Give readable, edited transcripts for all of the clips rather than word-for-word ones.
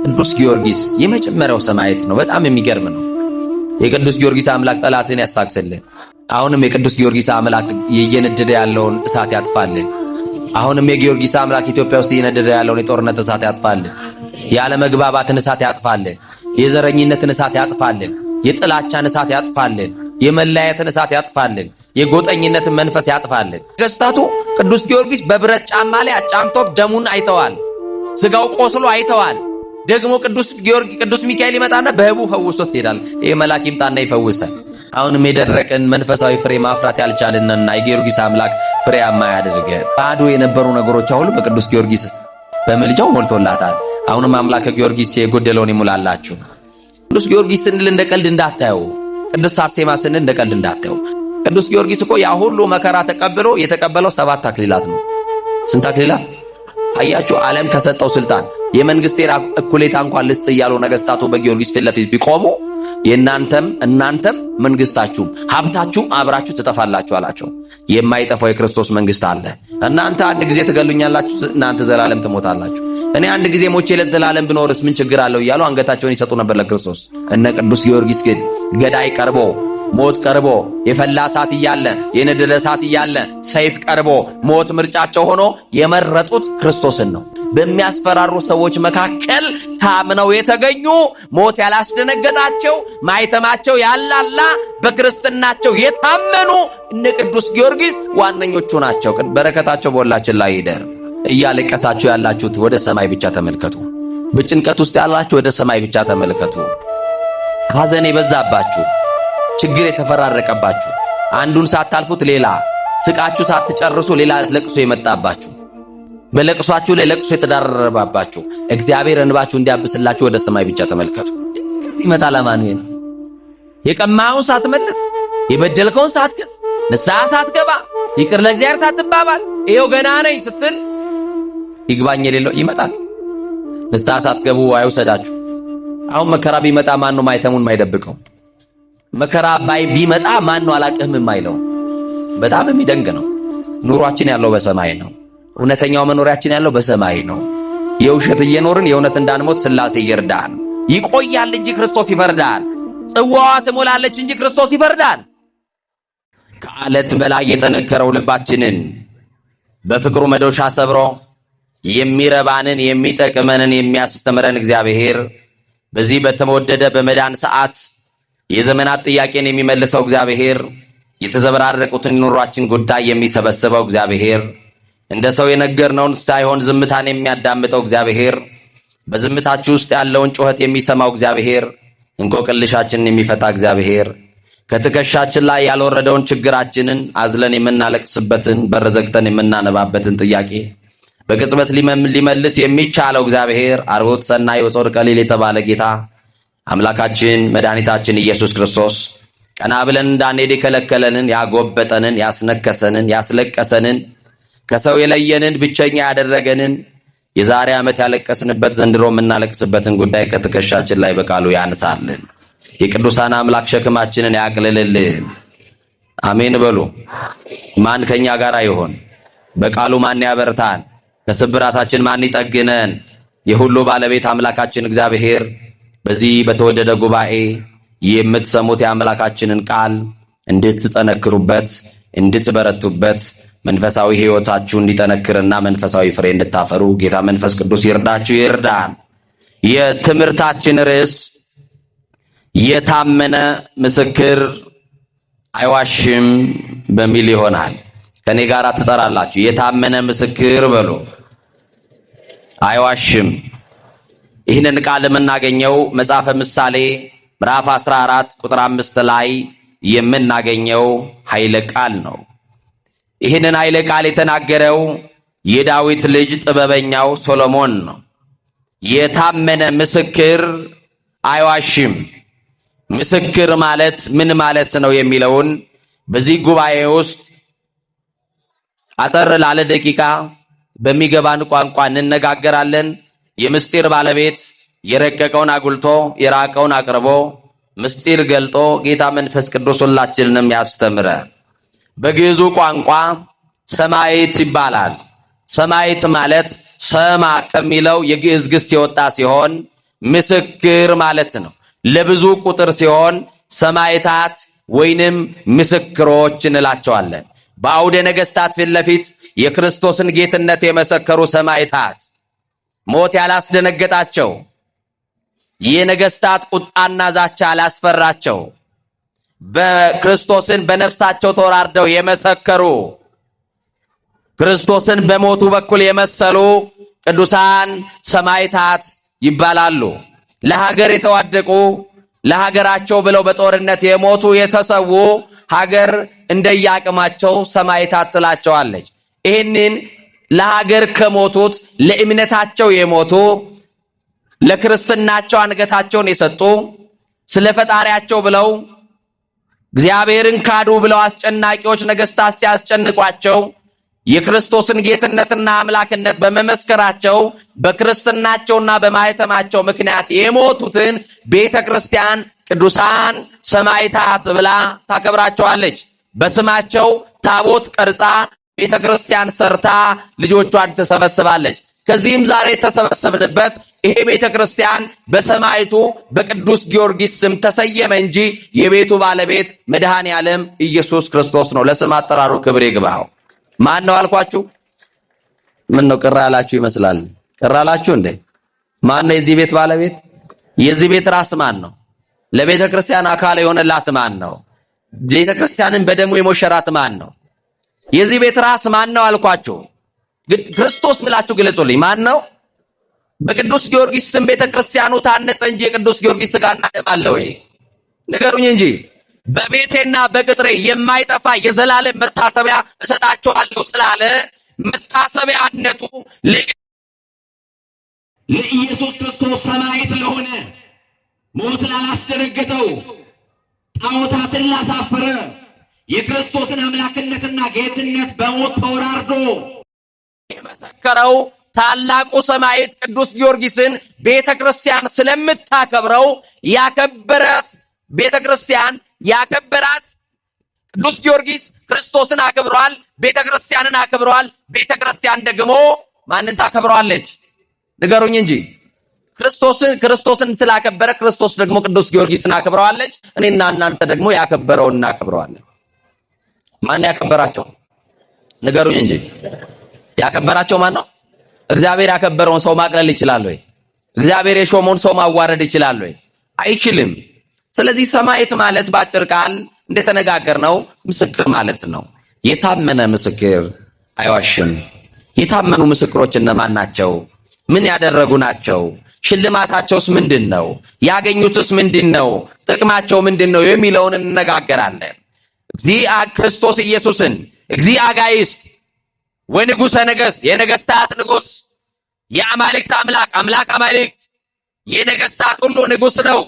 ቅዱስ ጊዮርጊስ የመጀመሪያው ሰማዕት ነው። በጣም የሚገርም ነው። የቅዱስ ጊዮርጊስ አምላክ ጠላትን ያስታክስልን። አሁንም የቅዱስ ጊዮርጊስ አምላክ እየነደደ ያለውን እሳት ያጥፋልን። አሁንም የጊዮርጊስ አምላክ ኢትዮጵያ ውስጥ እየነደደ ያለውን የጦርነት እሳት ያጥፋልን። ያለመግባባትን እሳት ያጥፋልን። የዘረኝነትን እሳት ያጥፋልን። የጥላቻን እሳት ያጥፋልን። የመለያየትን እሳት ያጥፋልን። የጎጠኝነትን መንፈስ ያጥፋልን። ነገሥታቱ ቅዱስ ጊዮርጊስ በብረት ጫማ ላይ አጫምቶ ደሙን አይተዋል። ስጋው ቆስሎ አይተዋል። ደግሞ ቅዱስ ሚካኤል ይመጣና በህቡ ፈውሶት ይሄዳል። ይሄ መልአክ ይምጣና ይፈውሳል። አሁንም የደረቅን መንፈሳዊ ፍሬ ማፍራት ያልቻልንና የጊዮርጊስ አምላክ ፍሬያማ ያድርገን። ባዶ የነበሩ ነገሮች ሁሉ በቅዱስ ጊዮርጊስ በምልጃው ሞልቶላታል። አሁንም አምላከ ጊዮርጊስ የጎደለውን ይሙላላችሁ። ቅዱስ ጊዮርጊስ ስንል እንደ ቀልድ እንዳታዩ። ቅዱስ አርሴማ ስንል እንደ ቀልድ እንዳታዩ። ቅዱስ ጊዮርጊስ እኮ ያ ሁሉ መከራ ተቀብሎ የተቀበለው 7 አክሊላት ነው። ስንት አክሊላት አያችሁ? ዓለም ከሰጠው ስልጣን የመንግስቴን እኩሌታ እንኳን ልስጥ እያሉ ነገስታቱ በጊዮርጊስ ፊት ለፊት ቢቆሙ እናንተም መንግስታችሁም ሀብታችሁም አብራችሁ ትጠፋላችሁ አላቸው። የማይጠፋው የክርስቶስ መንግስት አለ። እናንተ አንድ ጊዜ ትገሉኛላችሁ፣ እናንተ ዘላለም ትሞታላችሁ። እኔ አንድ ጊዜ ሞቼ ለዘላለም ብኖርስ ምን ችግር አለው እያሉ አንገታቸውን ይሰጡ ነበር ለክርስቶስ። እነ ቅዱስ ጊዮርጊስ ግን ገዳይ ቀርቦ ሞት ቀርቦ የፈላ እሳት እያለ የነደደ እሳት እያለ ሰይፍ ቀርቦ ሞት ምርጫቸው ሆኖ የመረጡት ክርስቶስን ነው። በሚያስፈራሩ ሰዎች መካከል ታምነው የተገኙ ሞት ያላስደነገጣቸው ማይተማቸው ያላላ በክርስትናቸው የታመኑ እነ ቅዱስ ጊዮርጊስ ዋነኞቹ ናቸው። በረከታቸው በሁላችን ላይ ይደር። እያለቀሳችሁ ያላችሁት ወደ ሰማይ ብቻ ተመልከቱ። በጭንቀት ውስጥ ያላችሁ ወደ ሰማይ ብቻ ተመልከቱ። ሐዘን የበዛባችሁ ችግር የተፈራረቀባችሁ አንዱን ሳታልፉት ሌላ ስቃችሁ ሳትጨርሱ ሌላ ለቅሶ የመጣባችሁ በለቅሷችሁ ላይ ለቅሶ የተዳረረባችሁ እግዚአብሔር እንባችሁ እንዲያብስላችሁ ወደ ሰማይ ብቻ ተመልከቱ። ይመጣል አማኑኤል። የቀማውን ሳትመልስ የበደልከውን ሳትክስ ንስሐ ሳትገባ ይቅር ለእግዚአብሔር ሳትባባል ይሄው ገና ነኝ ስትል ይግባኝ የሌለው ይመጣል። ንስሐ ሳትገቡ አይውሰዳችሁ። አሁን መከራ ቢመጣ ማን ነው ማይተሙን ማይደብቀው? መከራ ቢመጣ ማን ነው አላቅህም የማይለው? በጣም የሚደንቅ ነው። ኑሯችን ያለው በሰማይ ነው። እውነተኛው መኖሪያችን ያለው በሰማይ ነው። የውሸት እየኖርን የእውነት እንዳንሞት ሥላሴ ይርዳን። ይቆያል እንጂ ክርስቶስ ይፈርዳል። ጽዋዋ ትሞላለች እንጂ ክርስቶስ ይፈርዳል። ከዓለት በላይ የጠነከረው ልባችንን በፍቅሩ መዶሻ ሰብሮ የሚረባንን የሚጠቅመንን የሚያስተምረን እግዚአብሔር በዚህ በተወደደ በመዳን ሰዓት የዘመናት ጥያቄን የሚመልሰው እግዚአብሔር የተዘበራረቁትን ኑሯችን ጉዳይ የሚሰበስበው እግዚአብሔር እንደ ሰው የነገርነውን ሳይሆን ዝምታን የሚያዳምጠው እግዚአብሔር በዝምታችሁ ውስጥ ያለውን ጩኸት የሚሰማው እግዚአብሔር እንቆቅልሻችንን የሚፈታ እግዚአብሔር ከትከሻችን ላይ ያልወረደውን ችግራችንን አዝለን የምናለቅስበትን በር ዘግተን የምናነባበትን ጥያቄ በቅጽበት ሊመልስ የሚቻለው እግዚአብሔር አርቦት ሰናይ ወጾር ቀሊል የተባለ ጌታ አምላካችን መድኃኒታችን ኢየሱስ ክርስቶስ ቀና ብለን እንዳንሄድ የከለከለንን ያጎበጠንን ያስነከሰንን ያስለቀሰንን ከሰው የለየንን ብቸኛ ያደረገንን የዛሬ ዓመት ያለቀስንበት ዘንድሮ የምናለቅስበትን ጉዳይ ከትከሻችን ላይ በቃሉ ያንሳልን። የቅዱሳን አምላክ ሸክማችንን ያቅልልልን። አሜን በሉ። ማን ከኛ ጋር ይሆን? በቃሉ ማን ያበርታን? ከስብራታችን ማን ይጠግነን? የሁሉ ባለቤት አምላካችን እግዚአብሔር በዚህ በተወደደ ጉባኤ የምትሰሙት የአምላካችንን ቃል እንድትጠነክሩበት እንድትበረቱበት መንፈሳዊ ሕይወታችሁ እንዲጠነክርና መንፈሳዊ ፍሬ እንድታፈሩ ጌታ መንፈስ ቅዱስ ይርዳችሁ ይርዳን። የትምህርታችን ርዕስ የታመነ ምስክር አይዋሽም በሚል ይሆናል። ከኔ ጋር ትጠራላችሁ። የታመነ ምስክር በሉ። አይዋሽም። ይህንን ቃል የምናገኘው መጽሐፈ ምሳሌ ምዕራፍ 14 ቁጥር 5 ላይ የምናገኘው ኃይለ ቃል ነው። ይህንን ኃይለ ቃል የተናገረው የዳዊት ልጅ ጥበበኛው ሶሎሞን ነው። የታመነ ምስክር አይዋሽም። ምስክር ማለት ምን ማለት ነው የሚለውን በዚህ ጉባኤ ውስጥ አጠር ላለ ደቂቃ በሚገባን ቋንቋ እንነጋገራለን። የምስጢር ባለቤት የረቀቀውን አጉልቶ የራቀውን አቅርቦ ምስጢር ገልጦ ጌታ መንፈስ ቅዱስ ሁላችንንም ያስተምረ። በግዕዙ ቋንቋ ሰማዕት ይባላል። ሰማዕት ማለት ሰማ ከሚለው የግዕዝ ግስ የወጣ ሲሆን ምስክር ማለት ነው። ለብዙ ቁጥር ሲሆን ሰማዕታት ወይንም ምስክሮች እንላቸዋለን። በአውደ ነገሥታት ፊት ለፊት የክርስቶስን ጌትነት የመሰከሩ ሰማዕታት ሞት ያላስደነገጣቸው፣ የነገሥታት ቁጣና ዛቻ ያላስፈራቸው፣ በክርስቶስን በነፍሳቸው ተወራርደው የመሰከሩ፣ ክርስቶስን በሞቱ በኩል የመሰሉ ቅዱሳን ሰማዕታት ይባላሉ። ለሀገር የተዋደቁ፣ ለሀገራቸው ብለው በጦርነት የሞቱ የተሰዉ ሀገር እንደያቅማቸው ሰማዕታት ትላቸዋለች። ይህንን ለሀገር ከሞቱት ለእምነታቸው የሞቱ፣ ለክርስትናቸው አንገታቸውን የሰጡ፣ ስለ ፈጣሪያቸው ብለው እግዚአብሔርን ካዱ ብለው አስጨናቂዎች ነገሥታት ሲያስጨንቋቸው የክርስቶስን ጌትነትና አምላክነት በመመስከራቸው በክርስትናቸውና በማኅተማቸው ምክንያት የሞቱትን ቤተ ክርስቲያን ቅዱሳን ሰማዕታት ብላ ታከብራቸዋለች። በስማቸው ታቦት ቀርጻ ቤተ ክርስቲያን ሰርታ ልጆቿን ትሰበስባለች። ከዚህም ዛሬ የተሰበሰብንበት ይሄ ቤተ ክርስቲያን በሰማዕቱ በቅዱስ ጊዮርጊስ ስም ተሰየመ እንጂ የቤቱ ባለቤት መድኃኔ ዓለም ኢየሱስ ክርስቶስ ነው። ለስም አጠራሩ ክብር ይግባው። ማን ነው አልኳችሁ? ምን ነው ቅር ያላችሁ ይመስላል? ቅር አላችሁ እንዴ? ማን ነው የዚህ ቤት ባለቤት? የዚህ ቤት ራስ ማን ነው? ለቤተ ክርስቲያን አካል የሆነላት ማን ነው? ቤተ ክርስቲያንን በደሙ የሞሸራት ማን ነው? የዚህ ቤት ራስ ማን ነው አልኳችሁ? ክርስቶስ ብላችሁ ግለጹልኝ። ማን ነው? በቅዱስ ጊዮርጊስ ስም ቤተ ክርስቲያኑ ታነጸ እንጂ የቅዱስ ጊዮርጊስ ሥጋና ደም አለ ወይ? ንገሩኝ እንጂ። በቤቴና በቅጥሬ የማይጠፋ የዘላለም መታሰቢያ እሰጣቸዋለሁ ስላለ መታሰቢያነቱ ለኢየሱስ ክርስቶስ ሰማዕት ለሆነ፣ ሞት ላላስደነገጠው፣ ጣዖታትን ላሳፈረ፣ የክርስቶስን አምላክነትና ጌትነት በሞት ተወራርዶ የመሰከረው ታላቁ ሰማዕት ቅዱስ ጊዮርጊስን ቤተ ክርስቲያን ስለምታከብረው ያከበራት ቤተ ክርስቲያን ያከበራት ቅዱስ ጊዮርጊስ ክርስቶስን አክብሯል፣ ቤተ ክርስቲያንን አክብሯል። ቤተ ክርስቲያን ደግሞ ማንን ታከብረዋለች? ንገሩኝ እንጂ። ክርስቶስን ስላከበረ ክርስቶስ ደግሞ ቅዱስ ጊዮርጊስን አክብረዋለች። እኔና እናንተ ደግሞ ያከበረውን እናከብረዋለን። ማን ያከበራቸው? ንገሩኝ እንጂ። ያከበራቸው ማን ነው? እግዚአብሔር ያከበረውን ሰው ማቅለል ይችላል ወይ? እግዚአብሔር የሾመውን ሰው ማዋረድ ይችላል ወይ? አይችልም። ስለዚህ ሰማዕት ማለት በአጭር ቃል እንደተነጋገርነው ምስክር ማለት ነው። የታመነ ምስክር አይዋሽም። የታመኑ ምስክሮች እነማን ናቸው? ምን ያደረጉ ናቸው? ሽልማታቸውስ ምንድን ነው? ያገኙትስ ምንድን ነው? ጥቅማቸው ምንድን ነው? የሚለውን እንነጋገራለን። ክርስቶስ ኢየሱስን እግዚአጋይስት ወንጉሠ ነገሥት የነገሥታት ንጉሥ የአማልክት አምላክ አማልክት የነገሥታት ሁሉ ንጉሥ ነው።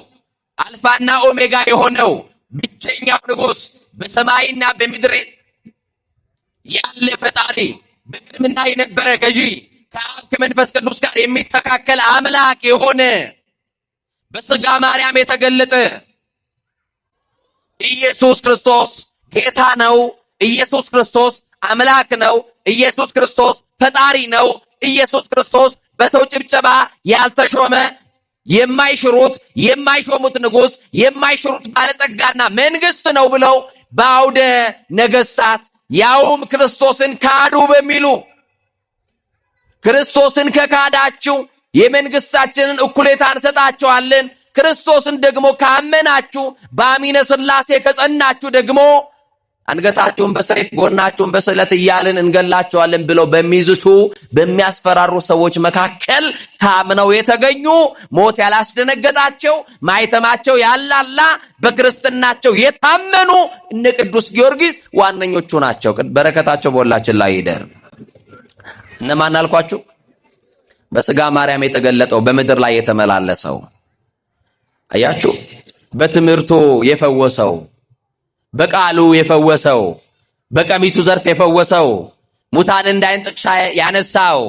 አልፋና ኦሜጋ የሆነው ብቸኛው ንጉሥ በሰማይና በምድር ያለ ፈጣሪ በቅድምና የነበረ ገዢ ከአብ ከመንፈስ ቅዱስ ጋር የሚተካከል አምላክ የሆነ በሥጋ ማርያም የተገለጠ ኢየሱስ ክርስቶስ ጌታ ነው። ኢየሱስ ክርስቶስ አምላክ ነው። ኢየሱስ ክርስቶስ ፈጣሪ ነው። ኢየሱስ ክርስቶስ በሰው ጭብጨባ ያልተሾመ የማይሽሩት የማይሾሙት ንጉሥ የማይሽሩት ባለጠጋና መንግስት ነው ብለው በአውደ ነገሥታት ያውም ክርስቶስን ካዱ በሚሉ ክርስቶስን ከካዳችሁ የመንግስታችንን እኩሌታ እንሰጣችኋለን፣ ክርስቶስን ደግሞ ካመናችሁ በአሚነ ሥላሴ ከጸናችሁ ደግሞ አንገታችሁን በሰይፍ ጎናችሁን በስለት እያልን እንገላችኋለን ብለው በሚዝቱ በሚያስፈራሩ ሰዎች መካከል ታምነው የተገኙ ሞት ያላስደነገጣቸው ማይተማቸው ያላላ በክርስትናቸው የታመኑ እነ ቅዱስ ጊዮርጊስ ዋነኞቹ ናቸው። በረከታቸው በሁላችን ላይ ይደር። እነማን አልኳችሁ? በሥጋ ማርያም የተገለጠው በምድር ላይ የተመላለሰው አያችሁ፣ በትምህርቱ የፈወሰው፣ በቃሉ የፈወሰው፣ በቀሚሱ ዘርፍ የፈወሰው፣ ሙታን እንዳይን ጥቅሻ ያነሳው፣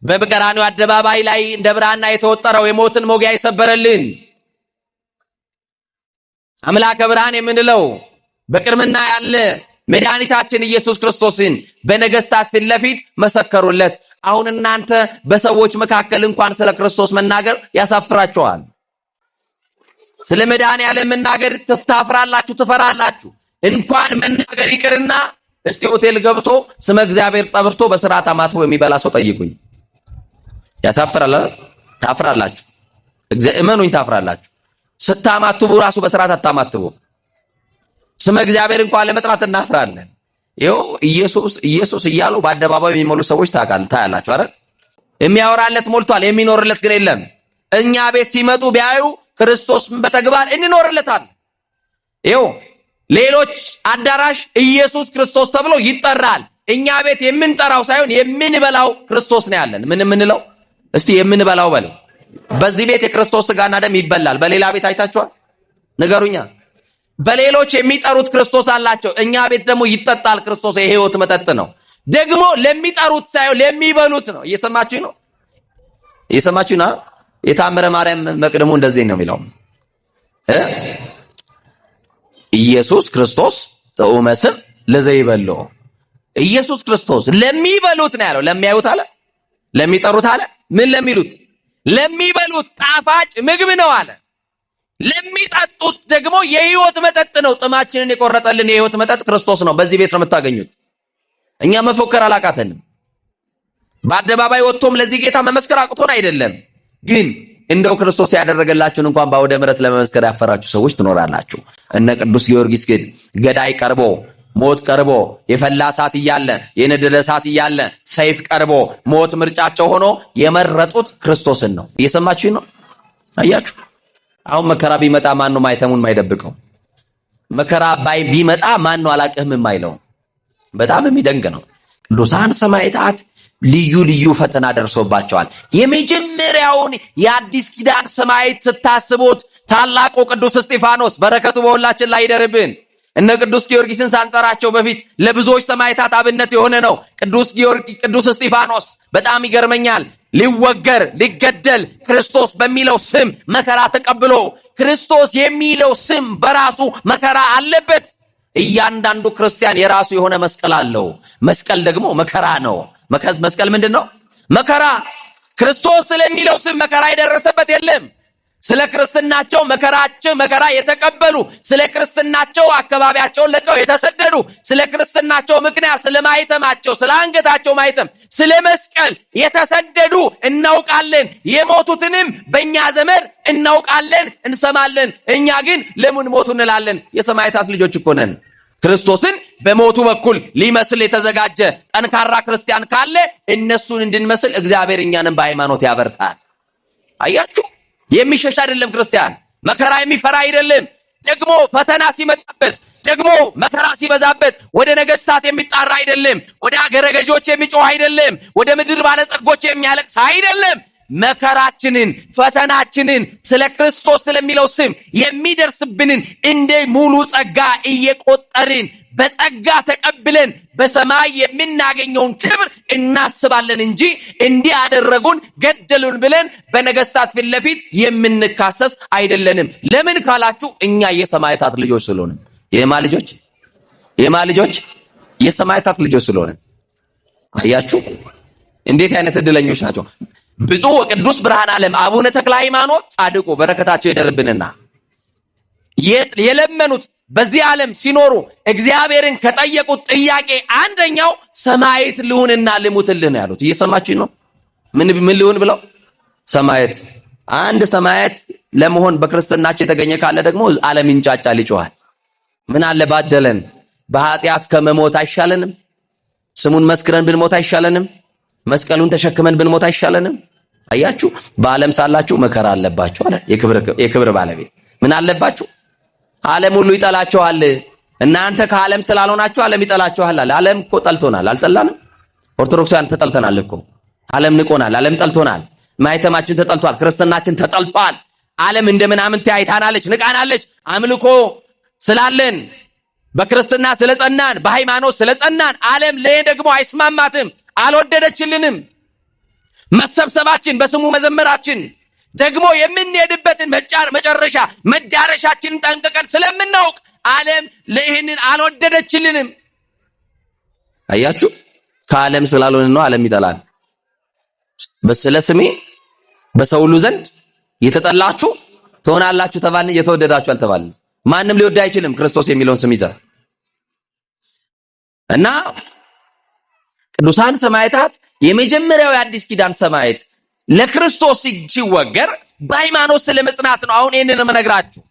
በቀራንዮ አደባባይ ላይ እንደ ብራና የተወጠረው የሞትን ሞጊያ የሰበረልን አምላከ ብርሃን የምንለው በቅድምና ያለ መድኃኒታችን ኢየሱስ ክርስቶስን በነገስታት ፊት ለፊት መሰከሩለት። አሁን እናንተ በሰዎች መካከል እንኳን ስለ ክርስቶስ መናገር ያሳፍራችኋል። ስለ መድኃኒዓለም መናገር ትፍታፍራላችሁ፣ ትፈራላችሁ። እንኳን መናገር ይቅርና እስቲ ሆቴል ገብቶ ስመ እግዚአብሔር ጠብርቶ በስርዓት አማትቦ የሚበላ ሰው ጠይቁኝ። ያሳፍራል። ታፍራላችሁ። እመኑኝ ታፍራላችሁ። ስታማትቡ ራሱ በስርዓት አታማትቡ። ስመ እግዚአብሔር እንኳን ለመጥራት እናፍራለን። ይኸው ኢየሱስ እያሉ በአደባባይ የሚሞሉ ሰዎች ታያላችሁ አይደል? የሚያወራለት ሞልቷል፣ የሚኖርለት ግን የለም። እኛ ቤት ሲመጡ ቢያዩ ክርስቶስ በተግባር እንኖርለታለን። ይኸው ሌሎች አዳራሽ ኢየሱስ ክርስቶስ ተብሎ ይጠራል። እኛ ቤት የምንጠራው ሳይሆን የምንበላው ክርስቶስ ነው ያለን። ምን የምንለው እስቲ የምንበላው በለው። በዚህ ቤት የክርስቶስ ስጋና ደም ይበላል። በሌላ ቤት አይታችኋል? ንገሩኛ። በሌሎች የሚጠሩት ክርስቶስ አላቸው። እኛ ቤት ደግሞ ይጠጣል ክርስቶስ። የሕይወት መጠጥ ነው። ደግሞ ለሚጠሩት ሳይሆን ለሚበሉት ነው። እየሰማችሁ ነው? እየሰማችሁ ነው? የታምረ ማርያም መቅደሙ እንደዚህ ነው የሚለው ኢየሱስ ክርስቶስ ጥዑመ ስም ለዘይበሎ። ኢየሱስ ክርስቶስ ለሚበሉት ነው ያለው። ለሚያዩት አለ፣ ለሚጠሩት አለ፣ ምን ለሚሉት? ለሚበሉት ጣፋጭ ምግብ ነው አለ። ለሚጠጡት ደግሞ የሕይወት መጠጥ ነው። ጥማችንን የቆረጠልን የሕይወት መጠጥ ክርስቶስ ነው። በዚህ ቤት ነው የምታገኙት። እኛ መፎከር አላቃተንም። በአደባባይ ወጥቶም ለዚህ ጌታ መመስከር አቅቶን አይደለም። ግን እንደው ክርስቶስ ያደረገላችሁን እንኳን በአውደ ምሕረት ለመመስከር ያፈራችሁ ሰዎች ትኖራላችሁ። እነ ቅዱስ ጊዮርጊስ ግን ገዳይ ቀርቦ፣ ሞት ቀርቦ፣ የፈላ እሳት እያለ፣ የነደደ እሳት እያለ፣ ሰይፍ ቀርቦ ሞት ምርጫቸው ሆኖ የመረጡት ክርስቶስን ነው። እየሰማችሁ ነው? አያችሁ? አሁን መከራ ቢመጣ ማን ነው ማይተሙን ማይደብቀው? መከራ ቢመጣ ማን ነው አላቅህም የማይለው? በጣም የሚደንቅ ነው። ቅዱሳን ሰማዕታት ልዩ ልዩ ፈተና ደርሶባቸዋል። የመጀመሪያውን የአዲስ ኪዳን ሰማዕት ስታስቡት ታላቁ ቅዱስ እስጢፋኖስ በረከቱ በሁላችን ላይ ይደርብን። እነ ቅዱስ ጊዮርጊስን ሳንጠራቸው በፊት ለብዙዎች ሰማዕታት አብነት የሆነ ነው። ቅዱስ እስጢፋኖስ በጣም ይገርመኛል። ሊወገር ሊገደል ክርስቶስ በሚለው ስም መከራ ተቀብሎ፣ ክርስቶስ የሚለው ስም በራሱ መከራ አለበት። እያንዳንዱ ክርስቲያን የራሱ የሆነ መስቀል አለው። መስቀል ደግሞ መከራ ነው። መስቀል ምንድን ነው? መከራ። ክርስቶስ ስለሚለው ስም መከራ የደረሰበት የለም። ስለ ክርስትናቸው መከራ የተቀበሉ፣ ስለ ክርስትናቸው አካባቢያቸውን ለቀው የተሰደዱ፣ ስለ ክርስትናቸው ምክንያት ስለ ማይተማቸው፣ ስለ አንገታቸው ማይተም፣ ስለ መስቀል የተሰደዱ እናውቃለን። የሞቱትንም በእኛ ዘመን እናውቃለን፣ እንሰማለን። እኛ ግን ለምን ሞቱ እንላለን? የሰማዕታት ልጆች እኮ ነን። ክርስቶስን በሞቱ በኩል ሊመስል የተዘጋጀ ጠንካራ ክርስቲያን ካለ እነሱን እንድንመስል እግዚአብሔር እኛንም በሃይማኖት ያበርታል። አያችሁ? የሚሸሽ አይደለም ክርስቲያን። መከራ የሚፈራ አይደለም። ደግሞ ፈተና ሲመጣበት፣ ደግሞ መከራ ሲበዛበት ወደ ነገስታት የሚጣራ አይደለም። ወደ አገረ ገዦች የሚጮህ አይደለም። ወደ ምድር ባለጠጎች የሚያለቅስ አይደለም። መከራችንን፣ ፈተናችንን ስለ ክርስቶስ ስለሚለው ስም የሚደርስብንን እንደ ሙሉ ጸጋ እየቆጠርን በጸጋ ተቀብለን በሰማይ የምናገኘውን ክብር እናስባለን እንጂ እንዲህ አደረጉን ገደሉን ብለን በነገስታት ፊት ለፊት የምንካሰስ አይደለንም። ለምን ካላችሁ እኛ የሰማዕታት ልጆች ስለሆነ። የማ ልጆች የሰማዕታት ልጆች ስለሆነ። አያችሁ እንዴት አይነት እድለኞች ናቸው። ብፁዕ ወቅዱስ ብርሃነ ዓለም አቡነ ተክለ ሃይማኖት ጻድቁ በረከታቸው ይደርብንና የለመኑት በዚህ ዓለም ሲኖሩ እግዚአብሔርን ከጠየቁት ጥያቄ አንደኛው ሰማዕት ልሁንና ልሙትልህ ነው ያሉት። እየሰማችሁ ነው? ምን ልሁን ብለው? ሰማዕት። አንድ ሰማዕት ለመሆን በክርስትናቸው የተገኘ ካለ ደግሞ ዓለም ይንጫጫል፣ ይጮሃል። ምን አለ ባደለን፣ በኃጢአት ከመሞት አይሻለንም? ስሙን መስክረን ብንሞት አይሻለንም? መስቀሉን ተሸክመን ብንሞት አይሻለንም? አያችሁ? በዓለም ሳላችሁ መከራ አለባችሁ አለ የክብር ባለቤት። ምን አለባችሁ? ዓለም ሁሉ ይጠላችኋል። እናንተ ከዓለም ስላልሆናችሁ ዓለም ይጠላችኋል አለ። ዓለም እኮ ጠልቶናል። አልጠላንም? ኦርቶዶክሳውያን ተጠልተናል እኮ። ዓለም ንቆናል። ዓለም ጠልቶናል። ማይተማችን ተጠልቷል። ክርስትናችን ተጠልቷል። ዓለም እንደምናምን ታይታናለች፣ ንቃናለች። አምልኮ ስላለን በክርስትና ስለጸናን፣ በሃይማኖት ስለጸናን ዓለም ለይ ደግሞ አይስማማትም፣ አልወደደችልንም። መሰብሰባችን፣ በስሙ መዘመራችን ደግሞ የምንሄድበትን መጨረሻ መዳረሻችንን ጠንቅቀን ስለምናውቅ ዓለም ለይህንን አልወደደችልንም። አያችሁ፣ ከዓለም ስላልሆነ ነው ዓለም ይጠላል። በስለ ስሜ በሰው ሁሉ ዘንድ የተጠላችሁ ትሆናላችሁ ተባልን፣ የተወደዳችሁ አልተባልን። ማንም ሊወድ አይችልም ክርስቶስ የሚለውን ስም ይዘህ እና ቅዱሳን ሰማዕታት የመጀመሪያው የአዲስ ኪዳን ሰማዕት ለክርስቶስ ሲወገር በሃይማኖት ስለመጽናት ነው። አሁን ይሄንን የምነግራችሁ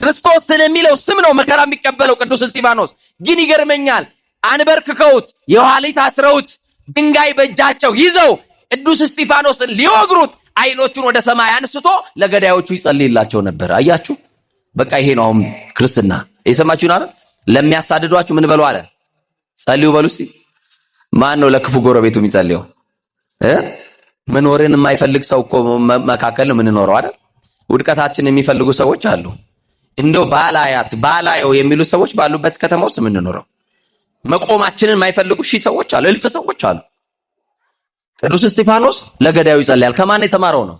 ክርስቶስ ስለሚለው ስም ነው መከራ የሚቀበለው ቅዱስ እስጢፋኖስ። ግን ይገርመኛል፣ አንበርክከውት የኋሊት አስረውት ድንጋይ በእጃቸው ይዘው ቅዱስ እስጢፋኖስን ሊወግሩት አይኖቹን ወደ ሰማይ አንስቶ ለገዳዮቹ ይጸልይላቸው ነበር። አያችሁ፣ በቃ ይሄ ነው አሁን ክርስትና። የሰማችሁን አይደል? ለሚያሳድዷችሁ ምን በሉ አለ? ጸልዩ በሉ እስቲ። ማን ነው ለክፉ ጎረቤቱ የሚጸልየው? መኖርን የማይፈልግ ሰው እኮ መካከል ነው የምንኖረው አይደል? ውድቀታችን የሚፈልጉ ሰዎች አሉ። እንደው ባላየው የሚሉ ሰዎች ባሉበት ከተማ ውስጥ የምንኖረው መቆማችንን የማይፈልጉ ሺህ ሰዎች አሉ፣ እልፍ ሰዎች አሉ። ቅዱስ እስጢፋኖስ ለገዳዩ ይጸልያል። ከማን የተማረው ነው?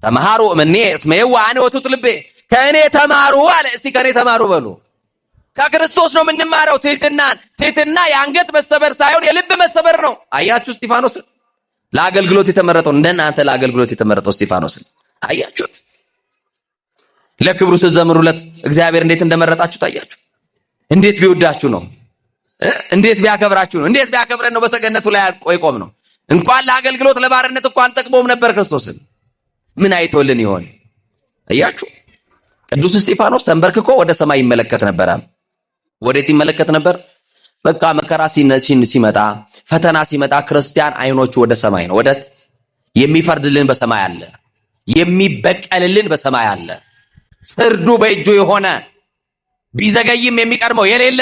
ተማሃሩ እምኔ እስመ የዋሃነ ወትሑት ልቤ፣ ከእኔ ተማሩ አለ። እስቲ ከእኔ ተማሩ በሉ። ከክርስቶስ ነው የምንማረው ትህትናን። ትህትና የአንገት መሰበር ሳይሆን የልብ መሰበር ነው። አያችሁ እስጢፋኖስ ለአገልግሎት የተመረጠው፣ እንደናንተ ለአገልግሎት የተመረጠው እስጢፋኖስን አያችሁት? ለክብሩ ስትዘምሩለት እግዚአብሔር እንዴት እንደመረጣችሁ ታያችሁ። እንዴት ቢወዳችሁ ነው፣ እንዴት ቢያከብራችሁ ነው። እንዴት ቢያከብረን ነው በሰገነቱ ላይ ቆይቆም ነው። እንኳን ለአገልግሎት ለባርነት እንኳን ጠቅሞም ነበር ክርስቶስን። ምን አይቶልን ይሆን? አያችሁ ቅዱስ እስጢፋኖስ ተንበርክኮ ወደ ሰማይ ይመለከት ነበር። ወዴት ይመለከት ነበር? በቃ መከራ ሲመጣ ፈተና ሲመጣ ክርስቲያን አይኖቹ ወደ ሰማይ ነው። ወደት የሚፈርድልን በሰማይ አለ፣ የሚበቀልልን በሰማይ አለ። ፍርዱ በእጁ የሆነ ቢዘገይም የሚቀድመው የሌለ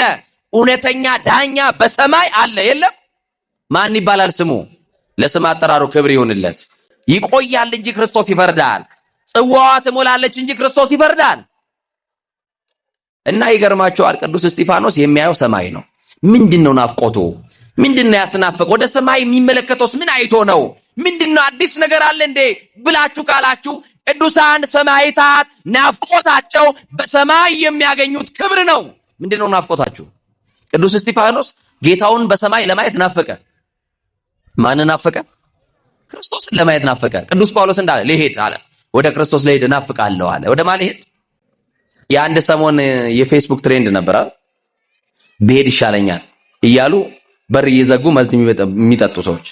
እውነተኛ ዳኛ በሰማይ አለ። የለም? ማን ይባላል ስሙ? ለስም አጠራሩ ክብር ይሁንለት። ይቆያል እንጂ ክርስቶስ ይፈርዳል። ጽዋዋ ትሞላለች እንጂ ክርስቶስ ይፈርዳል። እና ይገርማቸዋል። ቅዱስ እስጢፋኖስ የሚያየው ሰማይ ነው። ምንድነው ናፍቆቱ? ምንድነው ያስናፈቀው? ወደ ሰማይ የሚመለከተውስ ምን አይቶ ነው? ምንድነው አዲስ ነገር አለ እንዴ ብላችሁ ካላችሁ ቅዱሳን ሰማዕታት ናፍቆታቸው በሰማይ የሚያገኙት ክብር ነው። ምንድነው ናፍቆታችሁ? ቅዱስ እስጢፋኖስ ጌታውን በሰማይ ለማየት ናፈቀ። ማንን ናፈቀ? ክርስቶስን ለማየት ናፈቀ። ቅዱስ ጳውሎስ እንዳለ ልሄድ አለ፣ ወደ ክርስቶስ ልሄድ እናፍቃለሁ አለ። ወደ ማን ልሄድ? የአንድ ሰሞን የፌስቡክ ትሬንድ ነበር አይደል? ብሄድ ይሻለኛል እያሉ በር እየዘጉ መርዝ የሚጠጡ ሰዎች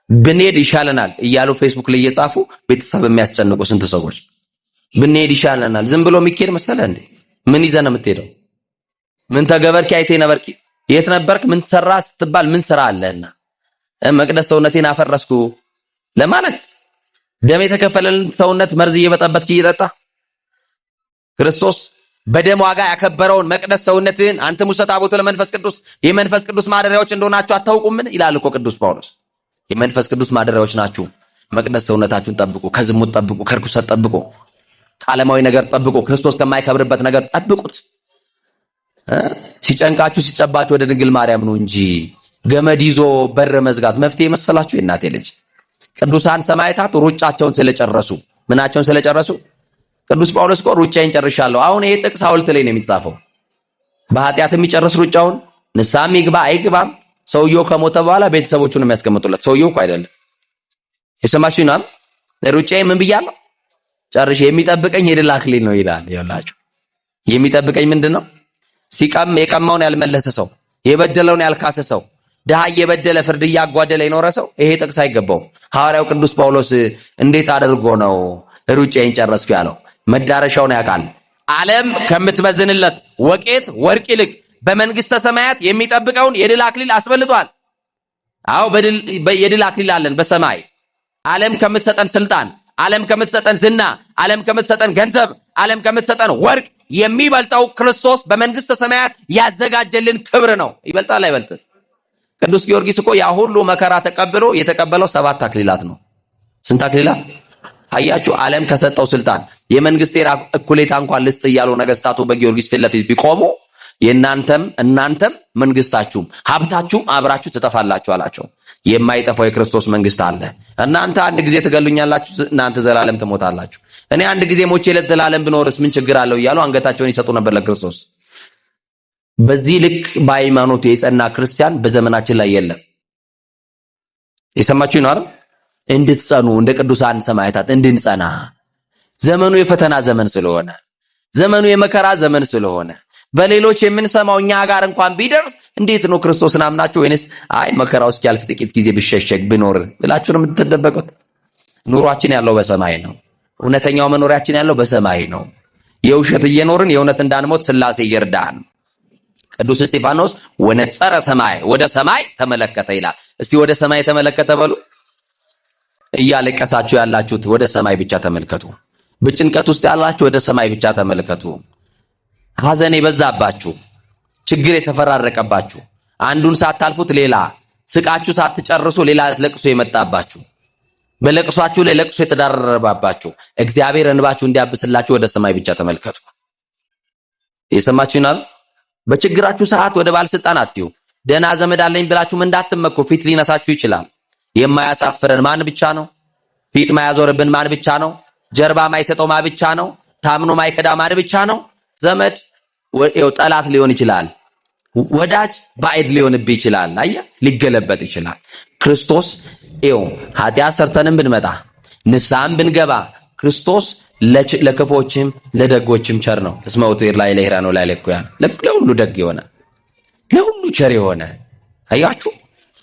ብንሄድ ይሻለናል እያሉ ፌስቡክ ላይ እየጻፉ ቤተሰብ የሚያስጨንቁ ስንት ሰዎች። ብንሄድ ይሻለናል ዝም ብሎ የሚኬድ መሰለ እንዴ? ምን ይዘህ ነው የምትሄደው? ምን ተገበርኪ አይቴ ነበርኪ? የት ነበርክ? ምን ሰራ ስትባል ምን ስራ አለና? መቅደስ ሰውነቴን አፈረስኩ ለማለት ደም የተከፈለልን ሰውነት መርዝ እየበጠበጥክ እየጠጣ ክርስቶስ በደም ዋጋ ያከበረውን መቅደስ ሰውነትን አንተ ሙሰ ታቦቱ ለመንፈስ ቅዱስ የመንፈስ ቅዱስ ማደሪያዎች እንደሆናችሁ አታውቁምን? ይላል እኮ ቅዱስ ጳውሎስ። የመንፈስ ቅዱስ ማደሪያዎች ናችሁ። መቅደስ ሰውነታችሁን ጠብቁ፣ ከዝሙት ጠብቁ፣ ከርኩሰት ጠብቁ፣ ከዓለማዊ ነገር ጠብቁ፣ ክርስቶስ ከማይከብርበት ነገር ጠብቁት። ሲጨንቃችሁ ሲጨባችሁ ወደ ድንግል ማርያም ነው እንጂ ገመድ ይዞ በር መዝጋት መፍትሄ መሰላችሁ? የእናቴ ልጅ ቅዱሳን ሰማዕታት ሩጫቸውን ስለጨረሱ ምናቸውን ስለጨረሱ ቅዱስ ጳውሎስ እኮ ሩጫዬን ጨርሻለሁ። አሁን ይሄ ጥቅስ ሐውልት ላይ ነው የሚጻፈው። በኃጢአት የሚጨርስ ሩጫውን ንስሐም ይግባ አይግባም ሰውየው ከሞተ በኋላ ቤተሰቦቹን የሚያስቀምጡለት ሰውየው እኮ አይደለም። የሰማችሁ ነው። ሩጫዬ ምን ብያለሁ? ጨርሼ የሚጠብቀኝ የድል አክሊል ነው ይላል። ይኸውላችሁ የሚጠብቀኝ ምንድነው? የቀማውን ያልመለሰ ሰው፣ የበደለውን ያልካሰ ሰው፣ ድሃ እየበደለ ፍርድ እያጓደለ የኖረ ሰው ይሄ ጥቅስ አይገባውም። ሐዋርያው ቅዱስ ጳውሎስ እንዴት አድርጎ ነው ሩጫዬን ጨረስኩ ያለው? መዳረሻውን ያውቃል። ዓለም ከምትመዝንለት ወቄት ወርቅ ይልቅ በመንግስተ ሰማያት የሚጠብቀውን የድል አክሊል አስበልጧል። አዎ የድል አክሊል አለን በሰማይ። ዓለም ከምትሰጠን ስልጣን፣ ዓለም ከምትሰጠን ዝና፣ ዓለም ከምትሰጠን ገንዘብ፣ ዓለም ከምትሰጠን ወርቅ የሚበልጠው ክርስቶስ በመንግስተ ሰማያት ያዘጋጀልን ክብር ነው። ይበልጣል አይበልጥም? ቅዱስ ጊዮርጊስ እኮ ያ ሁሉ መከራ ተቀብሎ የተቀበለው 7 አክሊላት ነው። ስንት አክሊላት? አያችሁ፣ ዓለም ከሰጠው ስልጣን የመንግስቴን እኩሌታ እንኳን ልስጥ እያሉ ነገስታቱ በጊዮርጊስ ፊት ለፊት ቢቆሙ እናንተም መንግስታችሁም ሀብታችሁም አብራችሁ ትጠፋላችሁ አላቸው። የማይጠፋው የክርስቶስ መንግስት አለ። እናንተ አንድ ጊዜ ትገሉኛላችሁ፣ እናንተ ዘላለም ትሞታላችሁ። እኔ አንድ ጊዜ ሞቼ ለዘላለም ብኖርስ ምን ችግር አለው እያሉ አንገታቸውን ይሰጡ ነበር ለክርስቶስ። በዚህ ልክ በሃይማኖቱ የጸና ክርስቲያን በዘመናችን ላይ የለም። የሰማችሁ ነው አይደል? እንድትጸኑ እንደ ቅዱሳን ሰማዕታት እንድንጸና ዘመኑ የፈተና ዘመን ስለሆነ ዘመኑ የመከራ ዘመን ስለሆነ በሌሎች የምንሰማው እኛ ጋር እንኳን ቢደርስ እንዴት ነው ክርስቶስን አምናችሁ ወይንስ አይ መከራው እስኪያልፍ ጥቂት ጊዜ ብሸሸግ ብኖር ብላችሁ ነው የምትደበቁት? ኑሯችን ያለው በሰማይ ነው። እውነተኛው መኖሪያችን ያለው በሰማይ ነው። የውሸት እየኖርን የእውነት እንዳንሞት ሥላሴ ይርዳን። ቅዱስ እስጢፋኖስ ወነጸረ ሰማይ ወደ ሰማይ ተመለከተ ይላል። እስቲ ወደ ሰማይ ተመለከተ በሉ። እያለቀሳችሁ ያላችሁት ወደ ሰማይ ብቻ ተመልከቱ። በጭንቀት ውስጥ ያላችሁ ወደ ሰማይ ብቻ ተመልከቱ። ሐዘን የበዛባችሁ፣ ችግር የተፈራረቀባችሁ፣ አንዱን ሳታልፉት ሌላ ስቃችሁ ሳትጨርሱ ሌላ ለቅሶ የመጣባችሁ፣ በለቅሷችሁ ላይ ለቅሶ የተዳረረባችሁ እግዚአብሔር እንባችሁ እንዲያብስላችሁ ወደ ሰማይ ብቻ ተመልከቱ። የሰማችሁናል? በችግራችሁ ሰዓት ወደ ባለስልጣን አትዩ። ደህና ዘመድ አለኝ ብላችሁም እንዳትመኩ። ፊት ሊነሳችሁ ይችላል። የማያሳፍረን ማን ብቻ ነው? ፊት ማያዞርብን ማን ብቻ ነው? ጀርባ ማይሰጠው ማን ብቻ ነው? ታምኖ ማይከዳ ማን ብቻ ነው? ዘመድ ጠላት ሊሆን ይችላል። ወዳጅ ባዕድ ሊሆንብህ ይችላል። አየህ፣ ሊገለበጥ ይችላል። ክርስቶስ ኃጢአት ሰርተንም ብንመጣ ንስሐም ብንገባ ክርስቶስ ለክፎችም ለደጎችም ቸር ነው። እስመ ውእቱ ላይ ለሄራ ነው ላይ ለኩያን ለሁሉ ደግ የሆነ ለሁሉ ቸር የሆነ አያችሁ።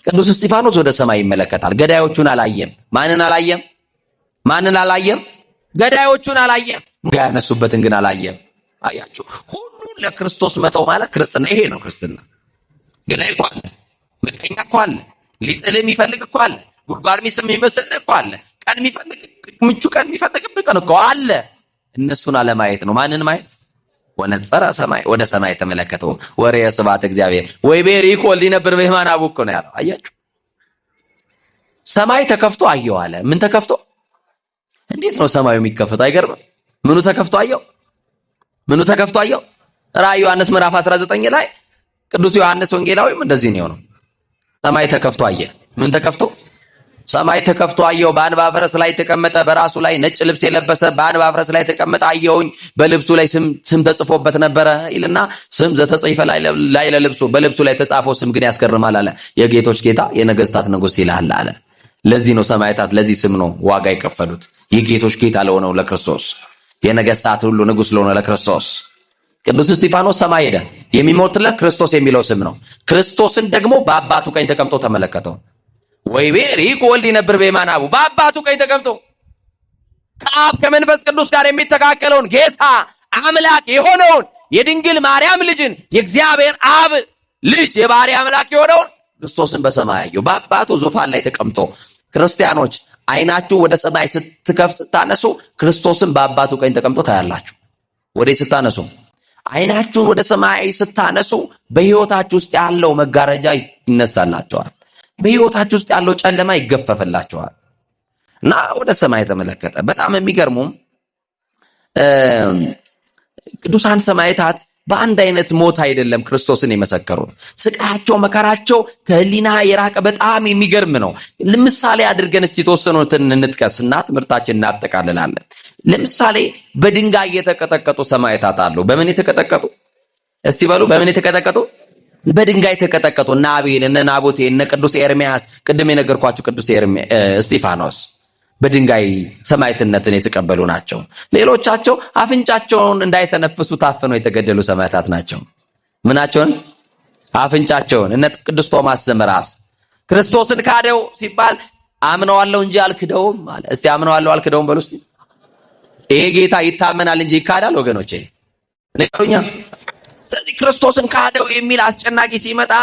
ቅዱስ እስጢፋኖስ ወደ ሰማይ ይመለከታል። ገዳዮቹን አላየም። ማንን አላየም? ማንን አላየም? ገዳዮቹን አላየም። ያነሱበትን ግን አላየም። አያችሁ፣ ሁሉ ለክርስቶስ መተው ማለት ክርስትና ይሄ ነው። ክርስትና ገዳይ እኮ አለ፣ ምቀኛ እኮ አለ፣ ሊጥልህ የሚፈልግ እኮ አለ፣ ጉድጓድ የሚመስል እኮ አለ፣ ቀን የሚፈልግ ምቹ ቀን የሚፈልግብህ ቀን እኮ አለ። እነሱን አለማየት ነው። ማንን ማየት? ወነጸረ ሰማይ ወደ ሰማይ ተመለከተው። ወሬ ስብሐት እግዚአብሔር ወይ ቤሪ ኮል ሊነብር በየማን አቡክ ነው ያለው። አያችሁ፣ ሰማይ ተከፍቶ አየው አለ። ምን ተከፍቶ? እንዴት ነው ሰማዩ የሚከፈተው? አይገርምም? ምኑ ተከፍቶ አየው? ምኑ ተከፍቶ አየው? ራእይ ዮሐንስ ምዕራፍ 19 ላይ ቅዱስ ዮሐንስ ወንጌላዊም እንደዚህ ነው። ሰማይ ተከፍቶ አየ። ምን ተከፍቶ? ሰማይ ተከፍቶ አየው። በአንባ ፈረስ ላይ ተቀመጠ፣ በራሱ ላይ ነጭ ልብስ የለበሰ በአንባ ፈረስ ላይ ተቀመጠ አየውኝ። በልብሱ ላይ ስም ተጽፎበት ነበረ ይልና ስም ዘተጽፈ ላይ ለልብሱ በልብሱ ላይ ተጻፈው ስም ግን ያስገርማል አለ። የጌቶች ጌታ የነገስታት ንጉስ ይላል አለ። ለዚህ ነው ሰማዕታት ለዚህ ስም ነው ዋጋ የከፈሉት። የጌቶች ጌታ ለሆነው ለክርስቶስ፣ የነገስታት ሁሉ ንጉስ ለሆነው ለክርስቶስ። ቅዱስ እስጢፋኖስ ሰማይ ሄደ። የሚሞትለት ክርስቶስ የሚለው ስም ነው። ክርስቶስን ደግሞ በአባቱ ቀኝ ተቀምጦ ተመለከተው። ወይቤሪ ወልድ ይነብር በየማነ አቡ፣ በአባቱ ቀኝ ተቀምጦ ከአብ ከመንፈስ ቅዱስ ጋር የሚተካከለውን ጌታ አምላክ የሆነውን የድንግል ማርያም ልጅን የእግዚአብሔር አብ ልጅ የባሕርይ አምላክ የሆነውን ክርስቶስን በሰማይ አየው፣ በአባቱ ዙፋን ላይ ተቀምጦ። ክርስቲያኖች አይናችሁ ወደ ሰማይ ስትከፍት ስታነሱ ክርስቶስን በአባቱ ቀኝ ተቀምጦ ታያላችሁ። ወደ ስታነሱ አይናችሁን ወደ ሰማይ ስታነሱ በህይወታችሁ ውስጥ ያለው መጋረጃ ይነሳላችኋል። በህይወታችሁ ውስጥ ያለው ጨለማ ይገፈፍላችኋል። እና ወደ ሰማይ ተመለከተ። በጣም የሚገርሙም ቅዱሳን ሰማዕታት በአንድ አይነት ሞት አይደለም ክርስቶስን የመሰከሩት። ስቃያቸው፣ መከራቸው ከህሊና የራቀ በጣም የሚገርም ነው። ለምሳሌ አድርገን እስቲ የተወሰኑትን እንጥቀስና ትምህርታችን እናጠቃልላለን። ለምሳሌ በድንጋይ የተቀጠቀጡ ሰማዕታት አሉ። በምን የተቀጠቀጡ? እስቲ በሉ፣ በምን የተቀጠቀጡ? በድንጋይ የተቀጠቀጡ። እነ አቤል፣ እነ ናቡቴ፣ እነ ቅዱስ ኤርሚያስ፣ ቅድም የነገርኳችሁ ቅዱስ እስጢፋኖስ በድንጋይ ሰማዕትነትን የተቀበሉ ናቸው። ሌሎቻቸው አፍንጫቸውን እንዳይተነፍሱ ታፍነው የተገደሉ ሰማዕታት ናቸው። ምናቸውን? አፍንጫቸውን። እነ ቅዱስ ቶማስ ዘመራስ ክርስቶስን ካደው ሲባል አምነዋለሁ እንጂ አልክደውም አለ። እስቲ አምነዋለሁ አልክደውም በሉ እስቲ። ይሄ ጌታ ይታመናል እንጂ ይካዳል? ወገኖቼ ንገሩኛ። ስለዚህ ክርስቶስን ካደው የሚል አስጨናቂ ሲመጣ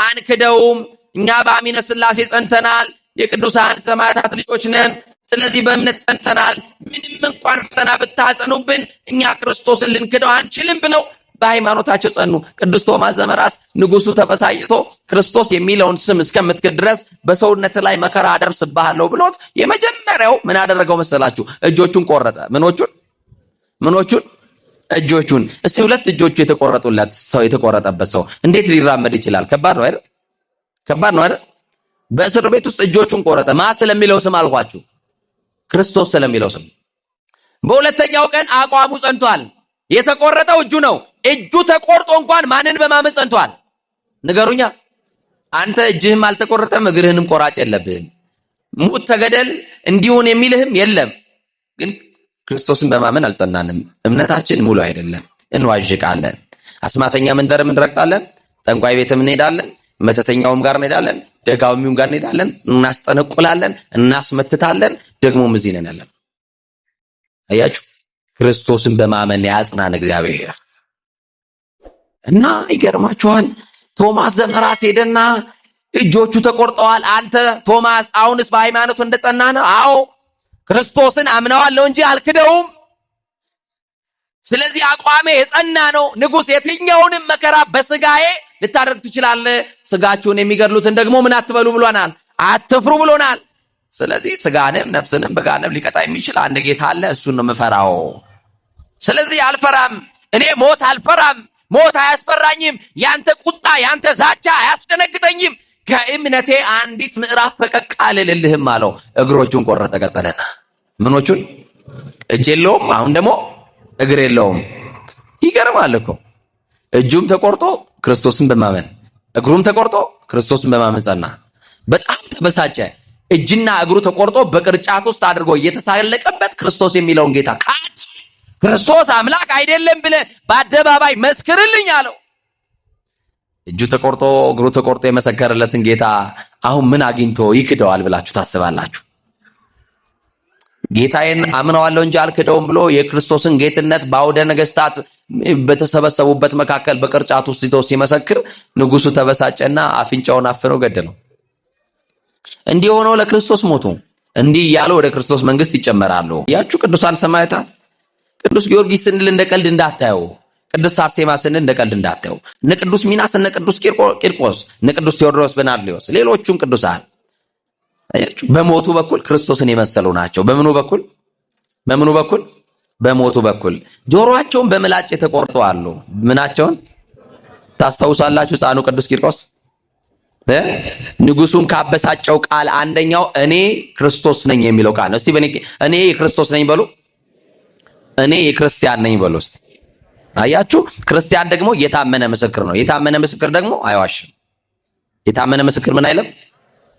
አንክደውም፣ እኛ በአሚነ ሥላሴ ጸንተናል፣ የቅዱሳን ሰማዕታት ልጆች ነን፣ ስለዚህ በእምነት ጸንተናል፣ ምንም እንኳን ፈተና ብታጸኑብን እኛ ክርስቶስን ልንክደው አንችልም ብለው በሃይማኖታቸው ጸኑ። ቅዱስ ቶማስ ዘመራስ ንጉሱ ተበሳይቶ ክርስቶስ የሚለውን ስም እስከምትክድ ድረስ በሰውነት ላይ መከራ አደርስብሃለሁ ብሎት የመጀመሪያው ምን አደረገው መሰላችሁ? እጆቹን ቆረጠ። ምኖቹን? እጆቹን። እስቲ ሁለት እጆቹ የተቆረጡለት ሰው የተቆረጠበት ሰው እንዴት ሊራመድ ይችላል? ከባድ ነው አይደል? ከባድ ነው አይደል? በእስር ቤት ውስጥ እጆቹን ቆረጠ። ማ ስለሚለው ስም አልኳችሁ? ክርስቶስ ስለሚለው ስም። በሁለተኛው ቀን አቋሙ ጸንቷል። የተቆረጠው እጁ ነው። እጁ ተቆርጦ እንኳን ማንን በማመን ጸንቷል? ንገሩኛ። አንተ እጅህም አልተቆረጠም እግርህንም ቆራጭ የለብህም። ሙት ተገደል እንዲሁን የሚልህም የለም። ግን ክርስቶስን በማመን አልጸናንም። እምነታችን ሙሉ አይደለም። እንዋዥቃለን። አስማተኛ መንደርም እንረግጣለን። ጠንቋይ ቤትም እንሄዳለን። መተተኛውም ጋር እንሄዳለን። ደጋሚውም ጋር እንሄዳለን። እናስጠነቁላለን፣ እናስመትታለን። ደግሞም እዚህ ነን ያለን። አያችሁ፣ ክርስቶስን በማመን ያጽናን እግዚአብሔር። እና ይገርማችኋል፣ ቶማስ ዘመራስ ሄደና እጆቹ ተቆርጠዋል። አንተ ቶማስ አሁንስ በሃይማኖቱ እንደጸና ነው? አዎ ክርስቶስን አምነዋለሁ እንጂ አልክደውም። ስለዚህ አቋሜ የጸና ነው። ንጉሥ የትኛውንም መከራ በስጋዬ ልታደርግ ትችላለህ። ስጋችሁን የሚገድሉትን ደግሞ ምን አትበሉ ብሎናል? አትፍሩ ብሎናል። ስለዚህ ስጋንም ነፍስንም በገሃነም ሊቀጣ የሚችል አንድ ጌታ አለ። እሱን ነው የምፈራው። ስለዚህ አልፈራም። እኔ ሞት አልፈራም። ሞት አያስፈራኝም። ያንተ ቁጣ፣ ያንተ ዛቻ አያስደነግጠኝም። ከእምነቴ አንዲት ምዕራፍ ፈቀቅ አልልልህም አለው። እግሮቹን ቆረጠ። ቀጠለና ምኖቹን? እጅ የለውም፣ አሁን ደግሞ እግር የለውም። ይገርማል እኮ። እጁም ተቆርጦ ክርስቶስን በማመን እግሩም ተቆርጦ ክርስቶስን በማመን ጸና። በጣም ተበሳጨ። እጅና እግሩ ተቆርጦ በቅርጫት ውስጥ አድርጎ እየተሳለቀበት ክርስቶስ የሚለውን ጌታ ካድ። ክርስቶስ አምላክ አይደለም ብለህ በአደባባይ መስክርልኝ አለው። እጁ ተቆርጦ እግሩ ተቆርጦ የመሰከረለትን ጌታ አሁን ምን አግኝቶ ይክደዋል ብላችሁ ታስባላችሁ? ጌታዬን አምነዋለሁ እንጂ አልክደውም ብሎ የክርስቶስን ጌትነት በአውደ ነገስታት በተሰበሰቡበት መካከል በቅርጫት ውስጥ ይዞ ሲመሰክር ንጉሱ ተበሳጨና አፍንጫውን አፍነው ገደለው። እንዲህ ሆነው ለክርስቶስ ሞቱ። እንዲህ እያሉ ወደ ክርስቶስ መንግስት ይጨመራሉ። ያችሁ ቅዱሳን ሰማዕታት፣ ቅዱስ ጊዮርጊስ ስንል እንደ ቀልድ እንዳታዩ፣ ቅዱስ አርሴማ ስንል እንደ ቀልድ እንዳታዩ፣ እነ ቅዱስ ሚናስ፣ እነ ቅዱስ ቂርቆስ፣ እነ ቅዱስ ቴዎድሮስ በናርዲዮስ፣ ሌሎቹም ቅዱሳን በሞቱ በኩል ክርስቶስን የመሰሉ ናቸው። በምኑ በኩል? በሞቱ በኩል ጆሮአቸውን በምላጭ የተቆርጡ አሉ። ምናቸውን ታስታውሳላችሁ? ሕፃኑ ቅዱስ ቂርቆስ ንጉሱን ካበሳጨው ቃል አንደኛው እኔ ክርስቶስ ነኝ የሚለው ቃል ነው። እስቲ እኔ የክርስቶስ ነኝ በሉ። እኔ የክርስቲያን ነኝ በሉ እስቲ። አያችሁ፣ ክርስቲያን ደግሞ የታመነ ምስክር ነው። የታመነ ምስክር ደግሞ አይዋሽም። የታመነ ምስክር ምን አይልም?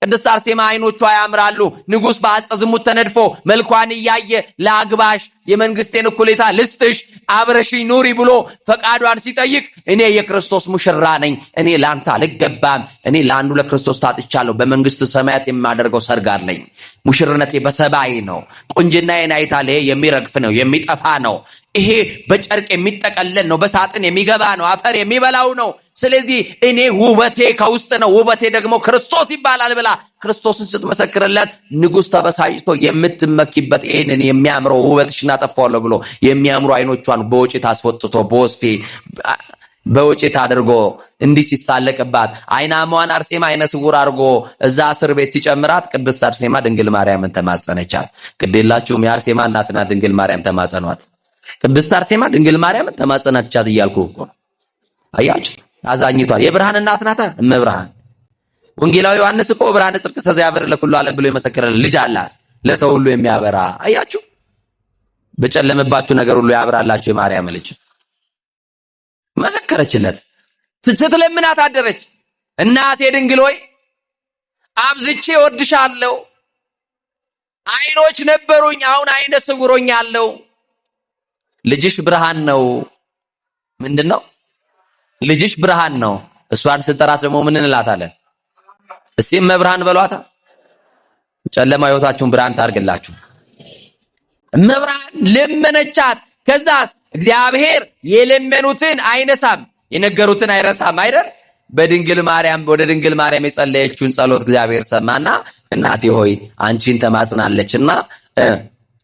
ቅድስት አርሴማ አይኖቿ ያምራሉ። ንጉሥ በአጸ ዝሙት ተነድፎ መልኳን እያየ ለአግባሽ የመንግስቴን እኩሌታ ልስጥሽ አብረሽኝ ኑሪ ብሎ ፈቃዷን ሲጠይቅ እኔ የክርስቶስ ሙሽራ ነኝ፣ እኔ ላንተ አልገባም፣ እኔ ለአንዱ ለክርስቶስ ታጥቻለሁ፣ በመንግስት ሰማያት የማደርገው ሰርግ አለኝ፣ ሙሽርነቴ በሰማይ ነው፣ ቁንጅናዬን አይታል፣ ይሄ የሚረግፍ ነው የሚጠፋ ነው፣ ይሄ በጨርቅ የሚጠቀለል ነው፣ በሳጥን የሚገባ ነው፣ አፈር የሚበላው ነው። ስለዚህ እኔ ውበቴ ከውስጥ ነው፣ ውበቴ ደግሞ ክርስቶስ ይባላል ብላ ክርስቶስን ስትመሰክርለት ንጉሥ ተበሳጭቶ የምትመኪበት ይህንን የሚያምረው ውበትሽን አጠፋዋለሁ ብሎ የሚያምሩ አይኖቿን በወጭት አስወጥቶ በወስፌ በወጭት አድርጎ እንዲህ ሲሳለቅባት አይናማዋን አርሴማ አይነ ስውር አድርጎ እዛ እስር ቤት ሲጨምራት ቅድስት አርሴማ ድንግል ማርያምን ተማጸነቻት። ግዴላችሁም የአርሴማ እናትና ድንግል ማርያም ተማጸኗት። ቅድስት አርሴማ ድንግል ማርያምን ተማጸነቻት እያልኩ እኮ አያችሁ። አዛኝቷል የብርሃን እናት ናታ እመብርሃን። ወንጌላዊ ዮሐንስ እኮ ብርሃነ ጽድቅ ዘያበራ ለኩሉ ዓለም ብሎ የመሰከረልን ልጅ አላት፣ ለሰው ሁሉ የሚያበራ። አያችሁ፣ በጨለመባችሁ ነገር ሁሉ ያብራላችሁ የማርያም ልጅ መሰከረችለት። ስትለምናት አደረች። እናቴ ድንግል ሆይ አብዝቼ እወድሻለሁ፣ አይኖች ነበሩኝ፣ አሁን አይነ ስውሮኛለሁ። ልጅሽ ብርሃን ነው። ምንድነው? ልጅሽ ብርሃን ነው። እሷን ስጠራት ደግሞ ምን እንላታለን? እስቲ እመብርሃን በሏታ። ጨለማ ሕይወታችሁን ብርሃን ታርግላችሁ። እመብርሃን ለመነቻት። ከዛስ እግዚአብሔር የለመኑትን አይነሳም፣ የነገሩትን አይረሳም አይደል? በድንግል ማርያም ወደ ድንግል ማርያም የጸለየችውን ጸሎት እግዚአብሔር ሰማና እናቴ ሆይ አንቺን ተማጽናለችና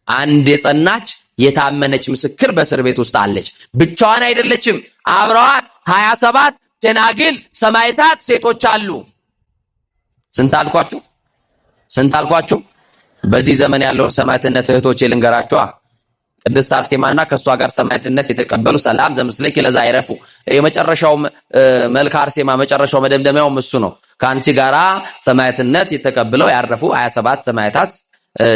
አንድ የጸናች የታመነች ምስክር በእስር ቤት ውስጥ አለች። ብቻዋን አይደለችም። አብረዋት 27 ደናግል ሰማዕታት ሴቶች አሉ። ስንት አልኳችሁ? በዚህ ዘመን ያለው ሰማዕትነት እህቶቼ ልንገራችሁ። ቅድስት አርሴማና ከሷ ጋር ሰማዕትነት የተቀበሉ ሰላም ዘምስለኪ ለዛ አይረፉ። የመጨረሻው መልካ አርሴማ መጨረሻው መደምደሚያውም እሱ ነው። ከአንቺ ጋራ ሰማዕትነት የተቀበለው ያረፉ 27 ሰማዕታት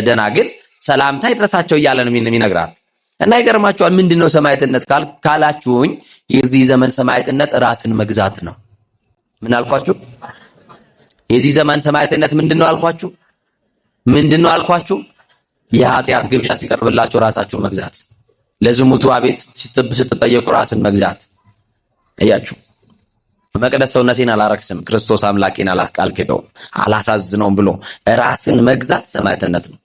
ደናግል ሰላምታ ይድረሳቸው እያለ ነው የሚነግራት። እና ይገርማችኋል። ምንድነው ሰማዕትነት ካላችሁኝ የዚህ ዘመን ሰማዕትነት ራስን መግዛት ነው። ምን አልኳችሁ? የዚህ ዘመን ሰማዕትነት ምንድነው አልኳችሁ? ምንድነው አልኳችሁ? የኃጢአት ግብዣ ሲቀርብላችሁ ራሳችሁ መግዛት፣ ለዝሙቱ አቤት ስትጠየቁ ራስን መግዛት። እያችሁ መቅደስ ሰውነቴን አላረክስም፣ ክርስቶስ አምላኬን አላስቃልከደውም፣ አላሳዝነውም ብሎ ራስን መግዛት ሰማዕትነት ነው።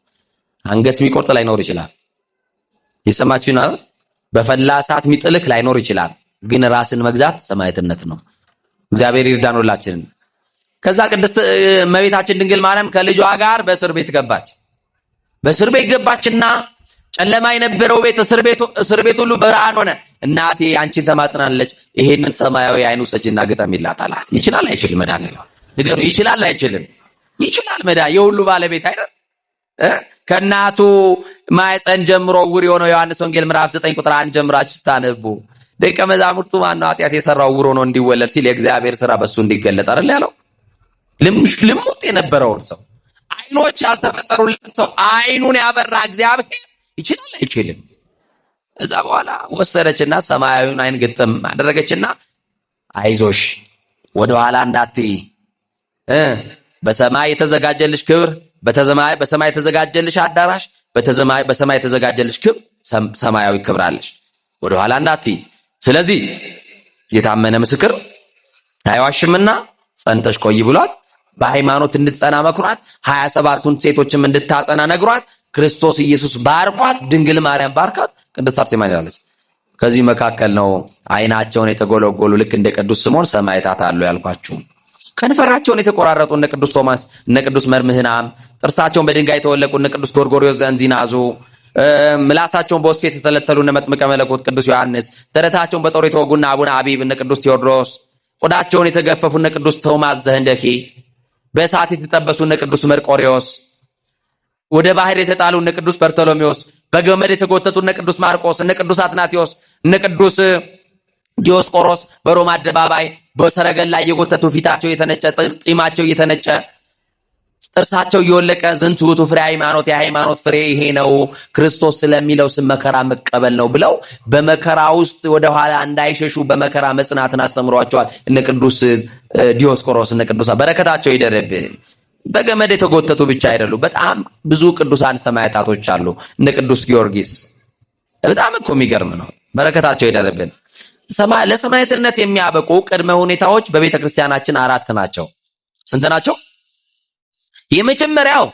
አንገት የሚቆርጥ ላይኖር ይችላል። የሰማችሁና በፈላ ሰዓት የሚጥልክ ላይኖር ይችላል። ግን ራስን መግዛት ሰማዕትነት ነው። እግዚአብሔር ይርዳን ሁላችንን። ከዛ ቅድስት እመቤታችን ድንግል ማርያም ከልጇ ጋር በእስር ቤት ገባች። በእስር ቤት ገባችና ጨለማ የነበረው ቤት እስር ቤት ሁሉ ብርሃን ሆነ። እናቴ አንቺን ተማጥናለች፣ ይሄንን ሰማያዊ አይኑ ሰጅና ግጠሚላት አላት። ይችላል አይችልም? መድኃኒዓለም ንገሩ። ይችላል አይችልም? ይችላል። የሁሉ ባለቤት አይደል? ከእናቱ ማኅፀን ጀምሮ ዕውር የሆነው ዮሐንስ ወንጌል ምዕራፍ 9 ቁጥር 1 ጀምራችሁ ስታነቡ ደቀ መዛሙርቱ ማነው ኃጢአት የሰራው ዕውር ሆኖ እንዲወለድ ሲል የእግዚአብሔር ሥራ በሱ እንዲገለጥ አይደል ያለው? ልሙጥ የነበረውን ሰው አይኖች ያልተፈጠሩለት ሰው አይኑን ያበራ እግዚአብሔር ይችላል አይችልም? እዛ በኋላ ወሰደችና ሰማያዊውን አይን ግጥም አደረገችና አይዞሽ ወደ ኋላ እንዳትይ፣ በሰማይ የተዘጋጀልሽ ክብር፣ በሰማይ የተዘጋጀልሽ አዳራሽ፣ በሰማይ የተዘጋጀልሽ ክብር፣ ሰማያዊ ክብር አለሽ፣ ወደ ኋላ እንዳትይ። ስለዚህ የታመነ ምስክር አይዋሽምና ጸንተሽ ቆይ ብሏት በሃይማኖት እንድትጸና መክሯት፣ 27ቱን ሴቶችም እንድታጸና ነግሯት፣ ክርስቶስ ኢየሱስ ባርኳት፣ ድንግል ማርያም ባርካት፣ ቅድስት አርሴማ ይላለች። ከዚህ መካከል ነው አይናቸውን የተጎለጎሉ ልክ እንደ ቅዱስ ስምዖን ሰማዕታት አሉ ያልኳችሁ። ከንፈራቸውን የተቆራረጡ እነ ቅዱስ ቶማስ፣ እነ ቅዱስ መርምህናም፣ ጥርሳቸውን በድንጋይ የተወለቁ እነ ቅዱስ ጎርጎርዮስ ዘእንዚናዙ፣ ምላሳቸውን በወስፌት የተተለተሉ እነ መጥምቀ መለኮት ቅዱስ ዮሐንስ፣ ደረታቸውን በጦር የተወጉና አቡነ አቢብ እነ ቅዱስ ቴዎድሮስ፣ ቆዳቸውን የተገፈፉ እነ ቅዱስ ቶማስ ዘህንደኬ፣ በእሳት የተጠበሱ እነ ቅዱስ መርቆሬዎስ፣ ወደ ባህር የተጣሉ እነ ቅዱስ በርቶሎሜዎስ፣ በገመድ የተጎተቱ እነ ቅዱስ ማርቆስ፣ እነ ቅዱስ አትናቴዎስ፣ እነ ቅዱስ ዲዮስቆሮስ በሮማ አደባባይ በሰረገላ እየጎተቱ ፊታቸው የተነጨ ጢማቸው እየተነጨ ጥርሳቸው እየወለቀ ዝንቱ ውእቱ ፍሬ ሃይማኖት፣ የሃይማኖት ፍሬ ይሄ ነው፣ ክርስቶስ ስለሚለው ስም መከራ መቀበል ነው ብለው በመከራ ውስጥ ወደ ኋላ እንዳይሸሹ በመከራ መጽናትን አስተምሯቸዋል። እነ ቅዱስ ዲዮስቆሮስ እነ ቅዱስ በረከታቸው ይደረብን። በገመድ የተጎተቱ ብቻ አይደሉ፣ በጣም ብዙ ቅዱሳን ሰማዕታቶች አሉ። እነ ቅዱስ ጊዮርጊስ በጣም እኮ የሚገርም ነው። በረከታቸው ይደረብን። ለሰማዕትነት የሚያበቁ ቅድመ ሁኔታዎች በቤተ ክርስቲያናችን 4 ናቸው። ስንት ናቸው? የመጀመሪያው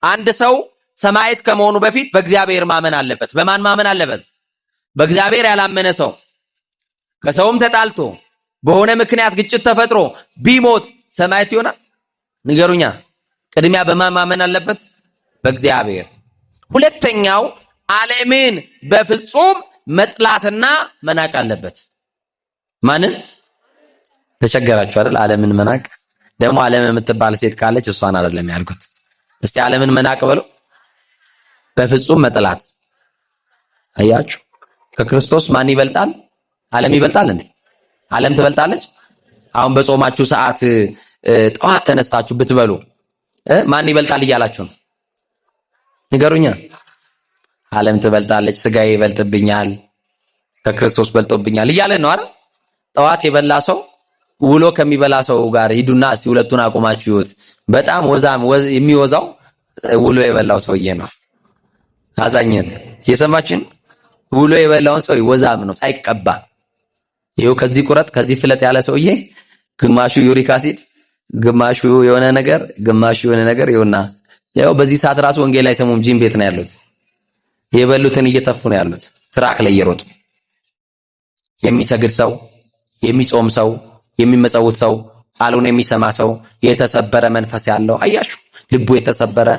አንድ ሰው ሰማዕት ከመሆኑ በፊት በእግዚአብሔር ማመን አለበት። በማን ማመን አለበት? በእግዚአብሔር ያላመነ ሰው ከሰውም ተጣልቶ በሆነ ምክንያት ግጭት ተፈጥሮ ቢሞት ሰማዕት ይሆናል? ንገሩኛ። ቅድሚያ በማን ማመን አለበት? በእግዚአብሔር። ሁለተኛው ዓለምን በፍጹም መጥላትና መናቅ አለበት። ማንን? ተቸገራችሁ አይደል? ዓለምን መናቅ። ደግሞ ዓለም የምትባል ሴት ካለች እሷን አይደለም ያልኩት። እስቲ ዓለምን መናቅ በሉ። በፍጹም መጥላት። አያችሁ፣ ከክርስቶስ ማን ይበልጣል? ዓለም ይበልጣል እንዴ? ዓለም ትበልጣለች? አሁን በጾማችሁ ሰዓት ጠዋት ተነስታችሁ ብትበሉ ማን ይበልጣል እያላችሁ ነው? ንገሩኛ። ዓለም ትበልጣለች፣ ስጋዬ ይበልጥብኛል፣ ከክርስቶስ በልጦብኛል እያለ ነው አይደል? ጠዋት የበላ ሰው ውሎ ከሚበላ ሰው ጋር ሂዱና እስቲ ሁለቱን አቆማችሁ ይሁት። በጣም የሚወዛው ውሎ የበላው ሰውዬ ነው። አዛኘን የሰማችን ውሎ የበላውን ሰው ወዛም ነው ሳይቀባ። ይሄው ከዚህ ቁረጥ ከዚህ ፍለጥ ያለ ሰውዬ ግማሹ ዩሪክ አሲድ፣ ግማሹ የሆነ ነገር፣ ግማሹ የሆነ ነገር ይውና ያው በዚህ ሰዓት ራሱ ወንጌል አይሰሙም። ጂም ቤት ነው ያሉት። የበሉትን እየተፉ ነው ያሉት። ትራክ ላይ እየሮጡ የሚሰግድ ሰው፣ የሚጾም ሰው፣ የሚመጸውት ሰው፣ ቃሉን የሚሰማ ሰው፣ የተሰበረ መንፈስ ያለው አያችሁ፣ ልቡ የተሰበረ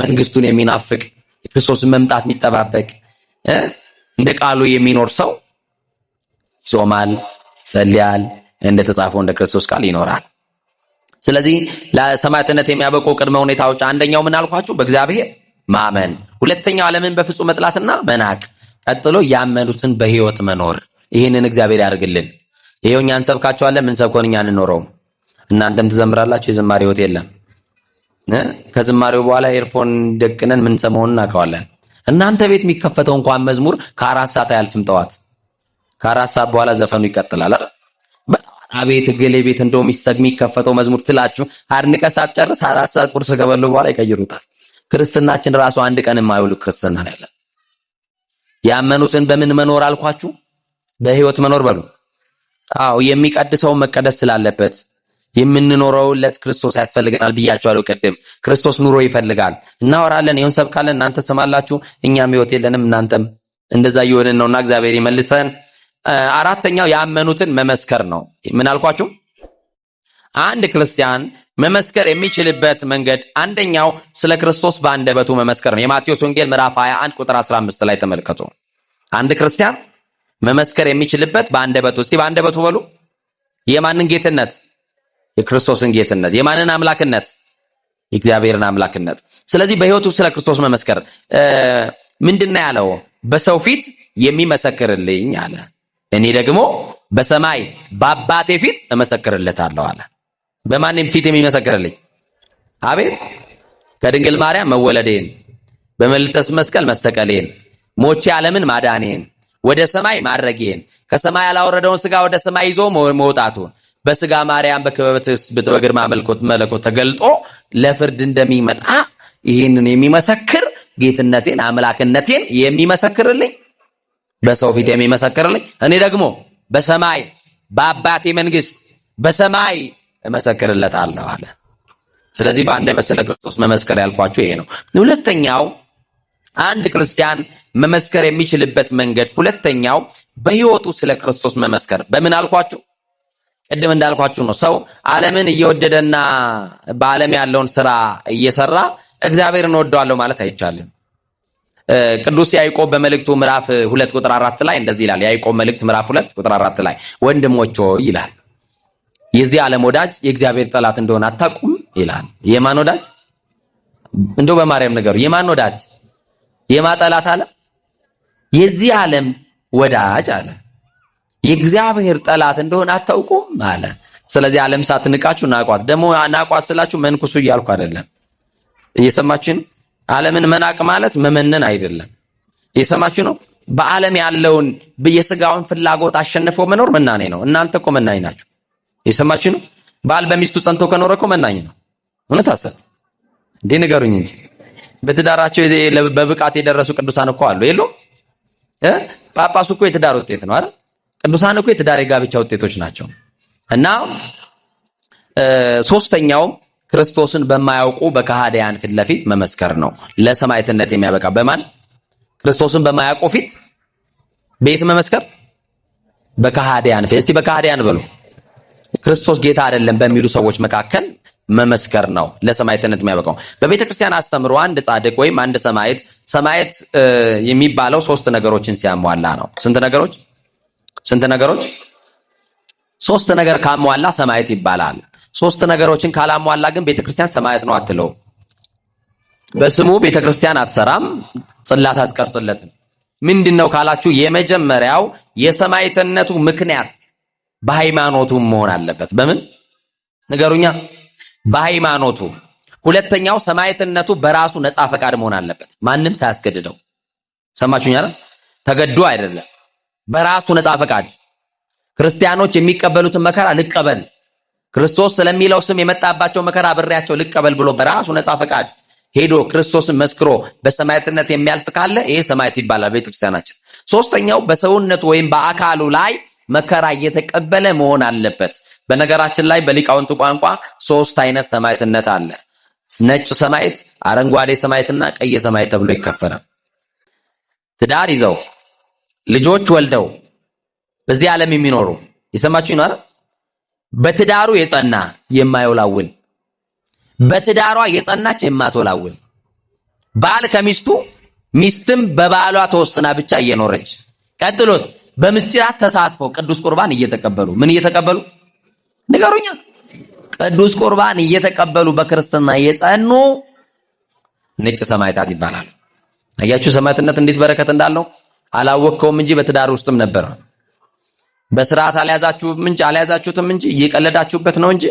መንግስቱን የሚናፍቅ የክርስቶስን መምጣት የሚጠባበቅ እንደ ቃሉ የሚኖር ሰው ይጾማል፣ ይጸልያል፣ እንደተጻፈው እንደ ክርስቶስ ቃል ይኖራል። ስለዚህ ለሰማዕትነት የሚያበቁ ቅድመ ሁኔታዎች አንደኛው ምን አልኳችሁ? በእግዚአብሔር ማመን። ሁለተኛው ዓለምን በፍጹም መጥላትና መናቅ። ቀጥሎ ያመኑትን በህይወት መኖር። ይህንን እግዚአብሔር ያድርግልን። ይሄው እኛ እንሰብካችኋለን፣ ምን ሰብኮን እኛ እንኖረው። እናንተም ትዘምራላችሁ፣ የዝማሬ ህይወት የለም። ከዝማሬው በኋላ ኤርፎን ደቅነን ምን ሰማውን እናውቀዋለን። እናንተ ቤት የሚከፈተው እንኳን መዝሙር ከ4 ሰዓት አያልፍም። ጠዋት ከ4 ሰዓት በኋላ ዘፈኑ ይቀጥላል አይደል? አቤት እገሌ ቤት እንደውም የሚከፈተው መዝሙር ትላችሁ አድንቀህ ሳትጨርስ 4 ሰዓት ቁርስ ከበሉ በኋላ ይቀይሩታል። ክርስትናችን ራሱ አንድ ቀን የማይውል ክርስትና ነው ያለን። ያመኑትን በምን መኖር አልኳችሁ? በህይወት መኖር በሉ። አዎ የሚቀድሰው መቀደስ ስላለበት የምንኖረውለት ክርስቶስ ያስፈልገናል ብያችኋለሁ ቅድም። ክርስቶስ ኑሮ ይፈልጋል። እናወራለን፣ ይሁን ሰብካለን፣ እናንተ ሰማላችሁ፣ እኛም ህይወት የለንም፣ እናንተም እንደዛ እየሆንን ነውና እግዚአብሔር ይመልሰን። አራተኛው ያመኑትን መመስከር ነው። ምን አልኳችሁ? አንድ ክርስቲያን መመስከር የሚችልበት መንገድ አንደኛው ስለ ክርስቶስ በአንደበቱ መመስከር ነው። የማቴዎስ ወንጌል ምዕራፍ 21 ቁጥር 15 ላይ ተመልከቱ። አንድ ክርስቲያን መመስከር የሚችልበት በአንደበቱ፣ እስቲ በአንደበቱ በሉ። የማንን ጌትነት? የክርስቶስን ጌትነት። የማንን አምላክነት? የእግዚአብሔርን አምላክነት። ስለዚህ በህይወቱ ስለ ክርስቶስ መመስከር ምንድነው ያለው? በሰው ፊት የሚመሰክርልኝ አለ፣ እኔ ደግሞ በሰማይ በአባቴ ፊት እመሰክርለታለሁ አለ። በማንም ፊት የሚመሰክርልኝ? አቤት! ከድንግል ማርያም መወለዴን፣ በመልዕልተ መስቀል መሰቀሌን፣ ሞቼ ዓለምን ማዳኔን፣ ወደ ሰማይ ማድረጌን፣ ከሰማይ ያላወረደውን ስጋ ወደ ሰማይ ይዞ መውጣቱን፣ በስጋ ማርያም በክበበትስ በግርማ መለኮት ተገልጦ ለፍርድ እንደሚመጣ ይህንን የሚመሰክር ጌትነቴን አምላክነቴን የሚመሰክርልኝ በሰው ፊት የሚመሰክርልኝ እኔ ደግሞ በሰማይ በአባቴ መንግስት በሰማይ እመሰክርለታለሁ አለ። ስለዚህ በአንደበት ስለ ክርስቶስ መመስከር ያልኳችሁ ይሄ ነው። ሁለተኛው አንድ ክርስቲያን መመስከር የሚችልበት መንገድ ሁለተኛው በህይወቱ ስለ ክርስቶስ መመስከር። በምን አልኳችሁ? ቅድም እንዳልኳችሁ ነው። ሰው ዓለምን እየወደደና በዓለም ያለውን ስራ እየሰራ እግዚአብሔርን ወደዋለሁ ማለት አይቻልም። ቅዱስ ያዕቆብ በመልእክቱ ምዕራፍ 2 ቁጥር 4 ላይ እንደዚህ ይላል። ያዕቆብ መልእክት ምዕራፍ 2 ቁጥር 4 ላይ ወንድሞች ሆይ ይላል፣ የዚህ ዓለም ወዳጅ የእግዚአብሔር ጠላት እንደሆነ አታውቁም ይላል። የማን ወዳጅ? እንደው በማርያም ነገሩ የማን ወዳጅ? የማን ጠላት አለ? የዚህ ዓለም ወዳጅ አለ የእግዚአብሔር ጠላት እንደሆነ አታውቁም አለ። ስለዚህ ዓለም ሳትንቃችሁ ናቋት። ደግሞ ናቋት ስላችሁ መንኩሱ እያልኩ አይደለም። እየሰማችሁ ነው? ዓለምን መናቅ ማለት መመነን አይደለም። እየሰማችሁ ነው? በዓለም ያለውን የሥጋውን ፍላጎት አሸንፎ መኖር መናኔ ነው። እናንተ እኮ መናኝ ናችሁ። እየሰማችሁ ነው? ባል በሚስቱ ጸንቶ ከኖረ እኮ መናኝ ነው። እውነት አሰብ እንዴ? ንገሩኝ እንጂ በትዳራቸው በብቃት የደረሱ ቅዱሳን እኮ አሉ የሉ? ጳጳሱ እኮ የትዳር ውጤት ነው አይደል? ቅዱሳን እኮ የትዳር የጋብቻ ውጤቶች ናቸው። እና ሶስተኛው ክርስቶስን በማያውቁ በከሃዲያን ፊት ለፊት መመስከር ነው። ለሰማዕትነት የሚያበቃ በማን? ክርስቶስን በማያውቁ ፊት ቤት መመስከር፣ በከሃዲያን ፊት። እስቲ በከሃዲያን በሉ። ክርስቶስ ጌታ አይደለም በሚሉ ሰዎች መካከል መመስከር ነው ለሰማዕትነት የሚያበቃው። በቤተ ክርስቲያን አስተምሮ አንድ ጻድቅ ወይም አንድ ሰማዕት የሚባለው 3 ነገሮችን ሲያሟላ ነው። ስንት ነገሮች? 3 ነገር ካሟላ ሰማዕት ይባላል። 3 ነገሮችን ካላሟላ ግን ቤተክርስቲያን ሰማዕት ነው አትለው። በስሙ ቤተክርስቲያን አትሰራም፣ ጽላት አትቀርጽለትም። ምንድነው ካላችሁ የመጀመሪያው የሰማዕትነቱ ምክንያት በሃይማኖቱ መሆን አለበት። በምን ንገሩኛ? በሃይማኖቱ። ሁለተኛው ሰማዕትነቱ በራሱ ነፃ ፈቃድ መሆን አለበት፣ ማንም ሳያስገድደው። ሰማችሁኝ አይደል? ተገዶ አይደለም፣ በራሱ ነፃ ፈቃድ። ክርስቲያኖች የሚቀበሉትን መከራ ልቀበል፣ ክርስቶስ ስለሚለው ስም የመጣባቸው መከራ አብሬያቸው ልቀበል ብሎ በራሱ ነፃ ፈቃድ ሄዶ ክርስቶስን መስክሮ በሰማዕትነት የሚያልፍ ካለ ይሄ ሰማዕት ይባላል ቤተክርስቲያናችን። ሶስተኛው በሰውነቱ ወይም በአካሉ ላይ መከራ እየተቀበለ መሆን አለበት። በነገራችን ላይ በሊቃውንቱ ቋንቋ 3 አይነት ሰማዕትነት አለ። ነጭ ሰማዕት፣ አረንጓዴ ሰማዕትና ቀይ ሰማዕት ተብሎ ይከፈላል። ትዳር ይዘው ልጆች ወልደው በዚህ ዓለም የሚኖሩ የሰማችሁኝ ነው አይደል? በትዳሩ የጸና የማይወላውል፣ በትዳሯ የጸናች የማትወላውል፣ ባል ከሚስቱ ሚስትም በባሏ ተወስና ብቻ እየኖረች፣ ቀጥሎ በምስጢራት ተሳትፎ ቅዱስ ቁርባን እየተቀበሉ ምን እየተቀበሉ ንገሩኛ? ቅዱስ ቁርባን እየተቀበሉ በክርስትና የጸኑ ነጭ ሰማዕታት ይባላሉ። አያችሁ ሰማዕትነት እንዴት በረከት እንዳለው አላወቅከውም እንጂ በትዳር ውስጥም ነበር። በስርዓት አልያዛችሁትም እንጂ እየቀለዳችሁበት ነው እንጂ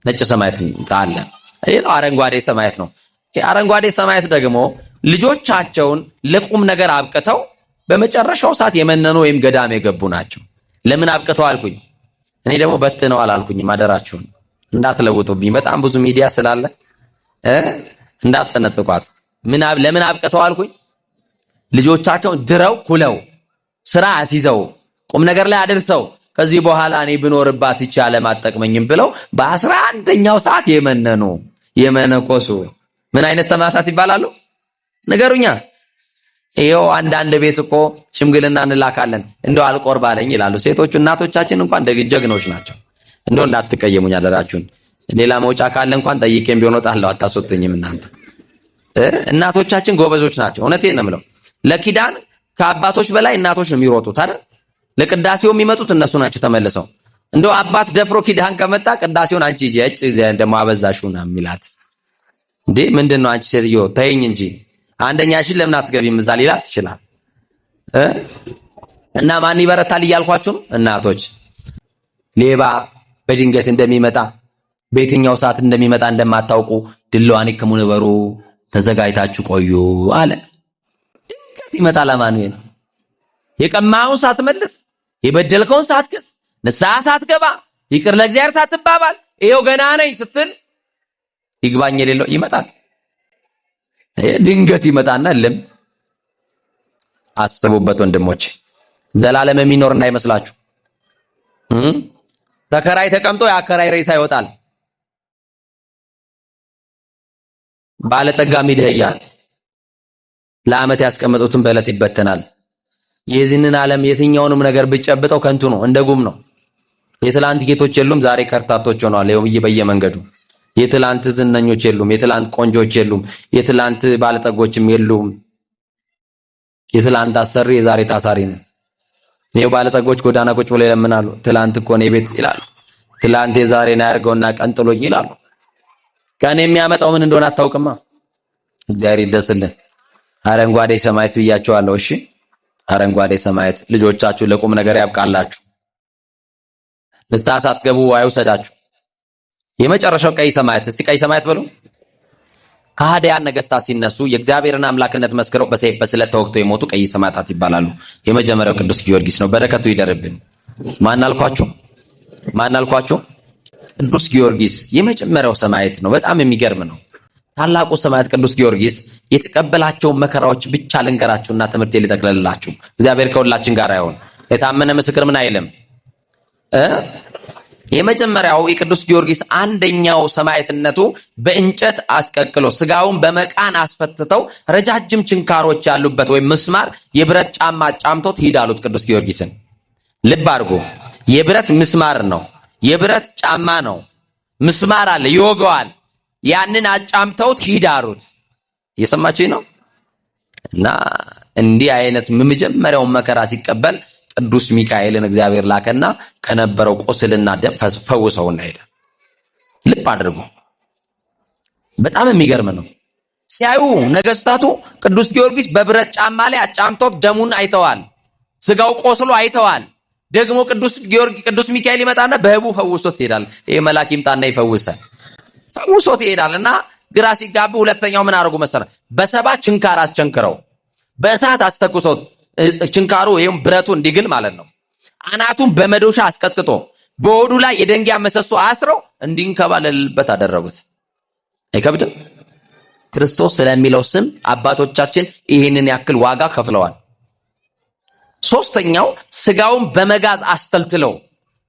ነጭ ሰማዕት አለ። ይሄ አረንጓዴ ሰማዕት ነው። አረንጓዴ ሰማዕት ደግሞ ልጆቻቸውን ለቁም ነገር አብቅተው በመጨረሻው ሰዓት የመነኑ ወይም ገዳም የገቡ ናቸው። ለምን አብቅተው አልኩኝ? እኔ ደግሞ በትነው አላልኩኝም። አደራችሁን እንዳትለውጡብኝ። በጣም ብዙ ሚዲያ ስላለ እንዳትሰነጥቋት። ለምን አብቅተው አልኩኝ? ልጆቻቸውን ድረው ኩለው ስራ አስይዘው ቁም ነገር ላይ አድርሰው ከዚህ በኋላ እኔ ብኖርባት ይቻ ለማጠቅመኝም ብለው በ11ኛው ሰዓት የመነኑ የመነኮሱ ምን አይነት ሰማዕታት ይባላሉ? ንገሩኛ። ይሄው አንዳንድ ቤት እኮ ሽምግልና እንላካለን እንደው አልቆርባለኝ ይላሉ። ሴቶቹ እናቶቻችን እንኳን ጀግኖች ናቸው። እንደው እንዳትቀየሙኝ አደራችሁን። ሌላ መውጫ ካለ እንኳን ጠይቄም ቢሆን ወጣለሁ፣ አታስወጡኝም እናንተ። እናቶቻችን ጎበዞች ናቸው። እውነቴን ነው የምለው። ለኪዳን ከአባቶች በላይ እናቶች ነው የሚሮጡት አይደል? ለቅዳሴው የሚመጡት እነሱ ናቸው ተመልሰው። እንደው አባት ደፍሮ ኪዳን ከመጣ ቅዳሴውን አንቺ እጭ ደግሞ አበዛሽው ነው የሚላት። እንዴ ምንድነው አንቺ ሴትዮ ተይኝ እንጂ አንደኛሽን ለምን አትገቢም እዛ ሊላት ይችላል። እና ማን ይበረታል እያልኳችሁ ነው? እናቶች። ሌባ በድንገት እንደሚመጣ በየትኛው ሰዓት እንደሚመጣ እንደማታውቁ ድለዋን ከሙንበሩ ተዘጋጅታችሁ ቆዩ አለ። ድንገት ይመጣል አማኑኤል። የቀማውን ሳትመልስ፣ የበደልከውን ሳትክስ፣ ንስሐ ሳትገባ፣ ይቅር ለእግዚአብሔር ሳትባባል ይሄው ገና ነኝ ስትል ይግባኝ የሌለው ይመጣል። ድንገት ይመጣና ልም አስቡበት ወንድሞች። ዘላለም የሚኖር እንዳይመስላችሁ። ተከራይ ተቀምጦ የአከራይ ሬሳ ይወጣል። ባለጠጋም ይደህያል። ለዓመት ያስቀመጡትን በዕለት ይበተናል። የዚህንን ዓለም የትኛውንም ነገር ብጨብጠው ከንቱ ነው፣ እንደ ጉም ነው። የትላንት ጌቶች የሉም፣ ዛሬ ከርታቶች ሆነዋል። በየመንገዱ የትላንት ዝነኞች የሉም፣ የትላንት ቆንጆች የሉም፣ የትላንት ባለጠጎችም የሉም። የትላንት አሰሪ የዛሬ ታሳሪ ነው። ይሄው ባለጠጎች ጎዳና ቁጭ ብለው ይለምናሉ። ትላንት እኮ ነው ቤት ይላሉ። ትላንት የዛሬን ያርገውና ቀን ጥሎኝ ይላሉ። ቀን የሚያመጣው ምን እንደሆነ አታውቅማ። እግዚአብሔር ይደስልን። አረንጓዴ ሰማያት ብያቸዋለሁ። እሺ አረንጓዴ ሰማያት ልጆቻችሁ ለቁም ነገር ያብቃላችሁ። ንስሐ ሳትገቡ አይውሰዳችሁ። የመጨረሻው ቀይ ሰማያት። እስቲ ቀይ ሰማያት በሉ። ከሃዲያን ነገስታት ሲነሱ የእግዚአብሔርን አምላክነት መስክረው በሰይፍ በስለት ተወግተው የሞቱ ቀይ ሰማዕታት ይባላሉ። የመጀመሪያው ቅዱስ ጊዮርጊስ ነው። በረከቱ ይደርብን። ማን አልኳችሁ? ቅዱስ ጊዮርጊስ የመጀመሪያው ሰማዕት ነው። በጣም የሚገርም ነው። ታላቁ ሰማዕት ቅዱስ ጊዮርጊስ የተቀበላቸው መከራዎች ብቻ ልንገራችሁና ትምህርት ሊጠቅልላችሁ። እግዚአብሔር ከሁላችን ጋር ይሁን። የታመነ ምስክር ምን አይልም። የመጀመሪያው የቅዱስ ጊዮርጊስ አንደኛው ሰማዕትነቱ በእንጨት አስቀቅሎ ስጋውን በመቃን አስፈትተው ረጃጅም ችንካሮች ያሉበት ወይም ምስማር የብረት ጫማ ጫምቶት ሂድ አሉት። ቅዱስ ጊዮርጊስን ልብ አድርጎ፣ የብረት ምስማር ነው፣ የብረት ጫማ ነው፣ ምስማር አለ ይወገዋል። ያንን አጫምተውት ሂድ አሉት። እየሰማችሁኝ ነው? እና እንዲህ አይነት መጀመሪያውን መከራ ሲቀበል ቅዱስ ሚካኤልን እግዚአብሔር ላከና ከነበረው ቁስልና ደም ፈውሰውና ሄደ። ልብ አድርጎ በጣም የሚገርም ነው። ሲያዩ ነገስታቱ ቅዱስ ጊዮርጊስ በብረት ጫማ ላይ አጫምቶት ደሙን አይተዋል። ስጋው ቆስሎ አይተዋል። ደግሞ ቅዱስ ሚካኤል ይመጣና በህቡ ፈውሶት ይሄዳል። ይሄ መልአክ ይምጣና ይፈውሳል። ፈውሶት ይሄዳልና ግራ ሲጋቡ ሁለተኛው ምን አደረጉ መሰለ? በሰባ ችንካር አስቸንክረው በእሳት አስተኩሶት ችንካሩ ይሄም ብረቱ እንዲግል ማለት ነው። አናቱን በመዶሻ አስቀጥቅጦ በሆዱ ላይ የደንጊያ መሰሶ አስረው እንዲንከባለልበት አደረጉት። አይከብድም? ክርስቶስ ስለሚለው ስም አባቶቻችን ይህንን ያክል ዋጋ ከፍለዋል። ሶስተኛው ስጋውን በመጋዝ አስተልትለው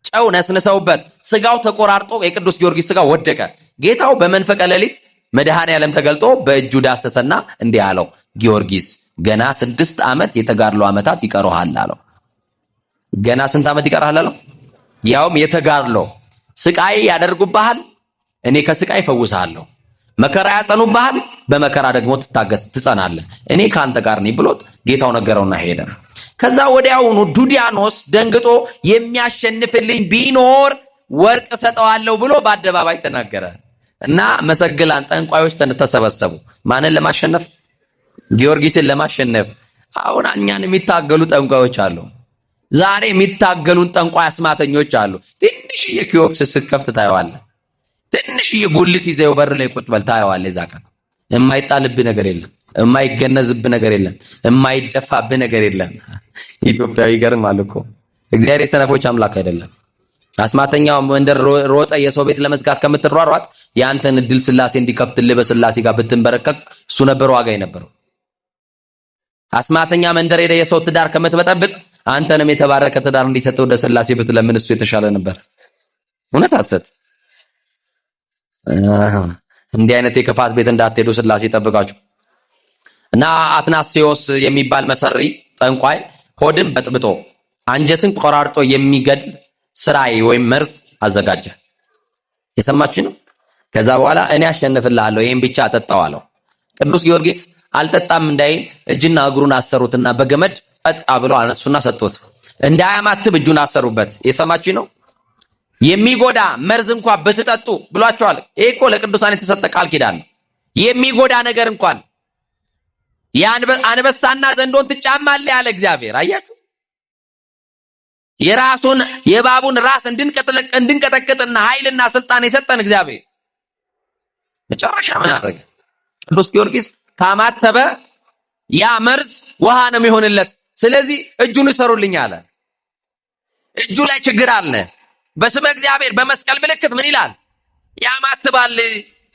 ጨው ነስንሰውበት ስጋው ተቆራርጦ የቅዱስ ጊዮርጊስ ስጋ ወደቀ። ጌታው በመንፈቀ ሌሊት መድኃኔዓለም ተገልጦ በእጁ ዳሰሰና እንዲህ አለው፣ ጊዮርጊስ ገና 6 ዓመት የተጋድሎ ዓመታት ይቀርሃል አለው። ገና ስንት ዓመት ይቀርሃል አለው? ያውም የተጋድሎ ስቃይ ያደርጉብሃል፣ እኔ ከስቃይ ፈውስሃለሁ። መከራ ያጸኑብሃል፣ በመከራ ደግሞ ትጸናለህ። እኔ ካንተ ጋር ነኝ ብሎት ጌታው ነገረውና ሄደ። ከዛ ወዲያውኑ ዱዲያኖስ ደንግጦ የሚያሸንፍልኝ ቢኖር ወርቅ ሰጠዋለሁ ብሎ በአደባባይ ተናገረ እና መሰግላን ጠንቋዮች ተሰበሰቡ። ማንን ለማሸነፍ? ጊዮርጊስን ለማሸነፍ። አሁን እኛን የሚታገሉ ጠንቋዮች አሉ። ዛሬ የሚታገሉን ጠንቋይ አስማተኞች አሉ። ትንሽዬ ኪዮክስ ስትከፍት ታየዋለህ። ትንሽዬ ጉልት ይዘው በር ላይ ቁጭ በል ታየዋለህ። እዛ ቀን የማይጣልብህ ነገር የለም። የማይገነዝብ ነገር የለም። የማይደፋብ ነገር የለም። ኢትዮጵያዊ ይገርማል እኮ እግዚአብሔር የሰነፎች አምላክ አይደለም። አስማተኛው መንደር ሮጠ የሰው ቤት ለመዝጋት ከምትሯሯጥ ያንተን እድል ስላሴ እንዲከፍትልህ በስላሴ ጋር ብትንበረከክ እሱ ነበር ዋጋ የነበረው። አስማተኛ መንደር ሄደ የሰው ትዳር ከምትበጠብጥ አንተንም የተባረከ ትዳር እንዲሰጠው ወደ ስላሴ ብትለምን እሱ የተሻለ ነበር። እውነት ሐሰት እንዲህ አይነት የክፋት ቤት እንዳትሄዱ ስላሴ ይጠብቃችሁ። እና አትናሲዮስ የሚባል መሰሪ ጠንቋይ ሆድን በጥብጦ አንጀትን ቆራርጦ የሚገድል ስራይ ወይም መርዝ አዘጋጀ። የሰማችሁ ነው። ከዛ በኋላ እኔ አሸንፍልሃለሁ ይሄን ብቻ አጠጣዋለሁ። ቅዱስ ጊዮርጊስ አልጠጣም እንዳይል እጅና እግሩን አሰሩትና በገመድ ጠጣ ብለው አነሱና ሰጡት። እንዳያማትብ እጁን አሰሩበት። የሰማችሁ ነው። የሚጎዳ መርዝ እንኳን ብትጠጡ ብሏቸዋል። ይሄ እኮ ለቅዱሳን የተሰጠ ቃል ኪዳን ነው። የሚጎዳ ነገር እንኳን አንበሳና ዘንዶን ትጫማለህ ያለ እግዚአብሔር አያችሁ። የራሱን የባቡን ራስ እንድንቀጠቅጥና ኃይልና ስልጣን የሰጠን እግዚአብሔር መጨረሻ ምን አደረገ? ቅዱስ ጊዮርጊስ ካማተበ ያ መርዝ ውሃ ነው የሚሆንለት። ስለዚህ እጁን ይሰሩልኝ አለ። እጁ ላይ ችግር አለ። በስመ እግዚአብሔር በመስቀል ምልክት ምን ይላል? ያማትባል።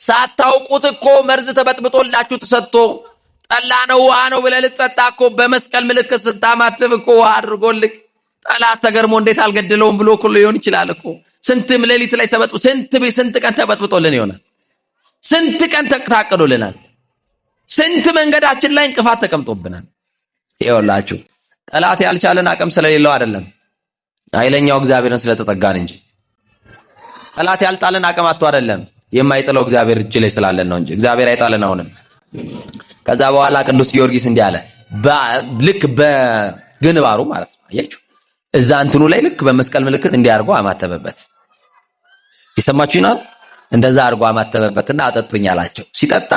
ሳታውቁት እኮ መርዝ ተበጥብጦላችሁ ተሰጥቶ ጠላ ነው ውሃ ነው ብለህ ልትጠጣ እኮ በመስቀል ምልክት ስታማትብ እኮ ውሃ አድርጎልህ ጠላት ተገርሞ እንዴት አልገደለውም ብሎ እኮ ሊሆን ይችላል እኮ። ስንትም ሌሊት ላይ ተበጥብጦ ስንት ቀን ተበጥብጦልን ይሆናል። ስንት ቀን ታቅዶልናል። ስንት መንገዳችን ላይ እንቅፋት ተቀምጦብናል። ይኸውላችሁ ጠላት ያልቻለን አቅም ስለሌለው አይደለም፣ ኃይለኛው እግዚአብሔርን ስለተጠጋን እንጂ። ጠላት ያልጣለን አቅም አጥቶ አይደለም፣ የማይጥለው እግዚአብሔር እጅ ላይ ስላለን ነው እንጂ እግዚአብሔር አይጣለን አሁንም። ከዛ በኋላ ቅዱስ ጊዮርጊስ እንዲህ አለ። ልክ በግንባሩ ማለት ነው አያችሁ፣ እዛ እንትኑ ላይ ልክ በመስቀል ምልክት እንዲያርጎ አማተበበት። ይሰማችሁ ይናል። እንደዛ አርጎ አማተበበትና አጠጡኝ አላቸው። ሲጠጣ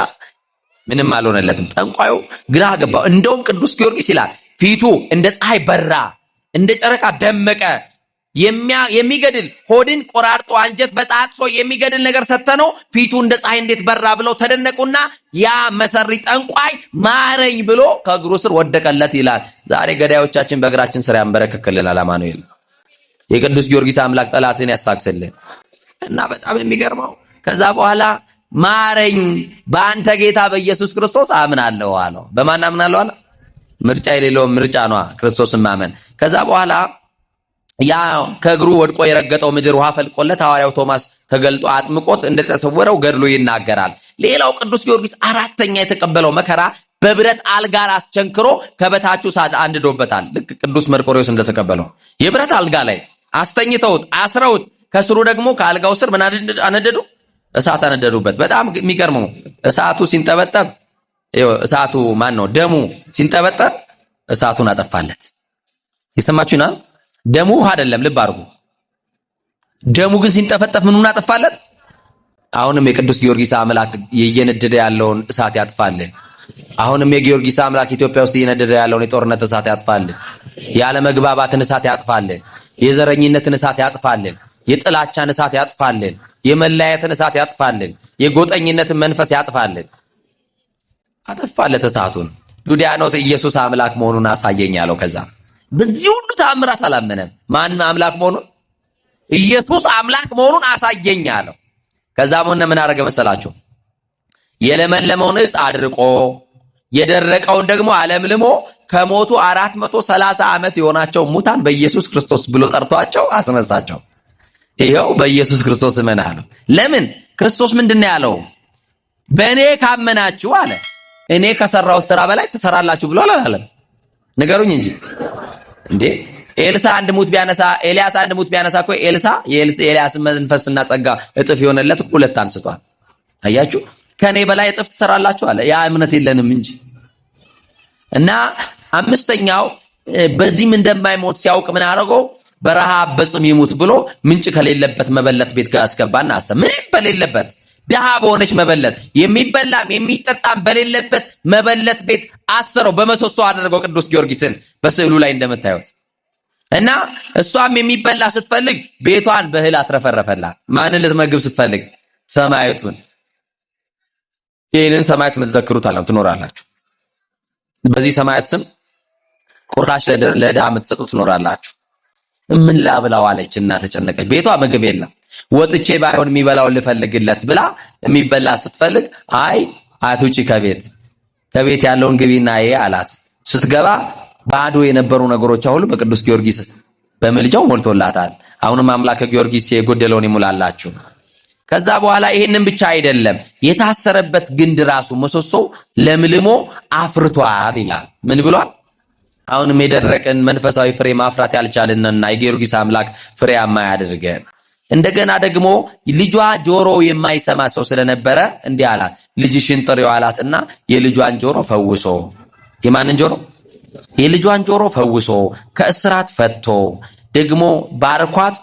ምንም አልሆነለትም። ጠንቋዩ ግራ ገባው። እንደውም ቅዱስ ጊዮርጊስ ይላል ፊቱ እንደ ፀሐይ በራ፣ እንደ ጨረቃ ደመቀ። የሚገድል ሆድን ቆራርጦ አንጀት በጣጥሶ የሚገድል ነገር ሰተነው ፊቱ እንደ ፀሐይ እንዴት በራ ብለው ተደነቁና ያ መሰሪ ጠንቋይ ማረኝ ብሎ ከእግሩ ስር ወደቀለት ይላል። ዛሬ ገዳዮቻችን በእግራችን ስር ያንበረክክልናል። አማኑኤል የቅዱስ ጊዮርጊስ አምላክ ጠላትን ያስታክስልን። እና በጣም የሚገርመው ከዛ በኋላ ማረኝ በአንተ ጌታ በኢየሱስ ክርስቶስ አምናለሁ አለው። በማን አምናለሁ አለ? ምርጫ የሌለው ምርጫ ነው ክርስቶስን ማመን። ከዛ በኋላ ያ ከእግሩ ወድቆ የረገጠው ምድር ውሃ ፈልቆለት ሐዋርያው ቶማስ ተገልጦ አጥምቆት እንደተሰወረው ገድሎ ይናገራል። ሌላው ቅዱስ ጊዮርጊስ አራተኛ የተቀበለው መከራ በብረት አልጋ አስቸንክሮ ከበታቹ እሳት አንድዶበታል። ልክ ቅዱስ መርቆሬዎስ እንደተቀበለው የብረት አልጋ ላይ አስተኝተውት አስረውት ከስሩ ደግሞ ከአልጋው ስር ምን አነደዱ? እሳት አነደዱበት። በጣም የሚገርመው እሳቱ ሲንጠበጠብ እሳቱ ማን ነው? ደሙ ሲንጠበጠብ እሳቱን አጠፋለት። ይሰማችሁና ደሙ ውሃ አይደለም፣ ልብ አድርጉ። ደሙ ግን ሲንጠፈጠፍ ምኑን አጠፋለት? አሁንም የቅዱስ ጊዮርጊስ አምላክ እየነደደ ያለውን እሳት ያጥፋልን። አሁንም የጊዮርጊስ አምላክ ኢትዮጵያ ውስጥ እየነደደ ያለውን የጦርነት እሳት ያጥፋልን። ያለ መግባባትን እሳት ያጥፋልን። የዘረኝነትን እሳት ያጥፋልን። የጥላቻን እሳት ያጥፋልን። የመለያየትን እሳት ያጥፋልን። የጎጠኝነትን መንፈስ ያጥፋልን። አጠፋለት እሳቱን። ዱዲያኖስ ኢየሱስ አምላክ መሆኑን አሳየኝ አለው። ከዛ በዚህ ሁሉ ተአምራት አላመነም። ማን አምላክ መሆኑን? ኢየሱስ አምላክ መሆኑን አሳየኝ አለው። ከዛ ምን አደረገ መሰላችሁ? የለመለመውን ዕፅ አድርቆ የደረቀውን ደግሞ አለምልሞ ከሞቱ 430 ዓመት የሆናቸው ሙታን በኢየሱስ ክርስቶስ ብሎ ጠርቷቸው አስነሳቸው። ይሄው በኢየሱስ ክርስቶስ እመን አለው። ለምን? ክርስቶስ ምንድነው ያለው? በእኔ ካመናችሁ አለ እኔ ከሰራው ስራ በላይ ትሰራላችሁ ብሎ አላለም? ንገሩኝ እንጂ እንዴ ኤልሳ አንድ ሙት ቢያነሳ ኤልያስ አንድ ሙት ቢያነሳ እኮ የኤልያስ መንፈስና ጸጋ እጥፍ የሆነለት ሁለት አንስቷል። አያችሁ፣ ከኔ በላይ እጥፍ ትሰራላችሁ አለ። ያ እምነት የለንም እንጂ። እና አምስተኛው በዚህም እንደማይሞት ሲያውቅ ምን አደረገው? በረሃብ በጽም ይሙት ብሎ ምንጭ ከሌለበት መበለት ቤት ጋር አስገባና ምንም በሌለበት ደሃ በሆነች መበለት የሚበላም የሚጠጣም በሌለበት መበለት ቤት አሰረው። በመሰሶ አደረገው ቅዱስ ጊዮርጊስን በስዕሉ ላይ እንደምታዩት። እና እሷም የሚበላ ስትፈልግ ቤቷን በእህል አትረፈረፈላት። ማንን ልትመግብ ስትፈልግ? ሰማያዊቱን። ይህንን ሰማያት የምትዘክሩት አለው ትኖራላችሁ። በዚህ ሰማያት ስም ቁራሽ ለድሃ የምትሰጡ ትኖራላችሁ። ምን ላብላው አለችና ተጨነቀች። ቤቷ ምግብ የለም። ወጥቼ ባይሆን የሚበላውን ልፈልግለት ብላ የሚበላ ስትፈልግ አይ አትውጪ ከቤት ያለውን ግቢና አላት። ስትገባ ባዶ የነበሩ ነገሮች ሁሉ በቅዱስ ጊዮርጊስ በምልጃው ሞልቶላታል። አሁንም አምላከ ጊዮርጊስ የጎደለውን ይሙላላችሁ። ከዛ በኋላ ይሄንን ብቻ አይደለም፣ የታሰረበት ግንድ ራሱ ምሰሶው ለምልሞ አፍርቷል ይላል። ምን ብሏል? አሁንም የደረቅን መንፈሳዊ ፍሬ ማፍራት ያልቻልንና የጊዮርጊስ አምላክ ፍሬያማ ያድርገን። እንደገና ደግሞ ልጇ ጆሮ የማይሰማ ሰው ስለነበረ እንዲህ አላት፣ ልጅሽን ጥሪው አላትና የልጇን ጆሮ ፈውሶ፣ የማንን ጆሮ? የልጇን ጆሮ ፈውሶ ከእስራት ፈቶ ደግሞ ባርኳት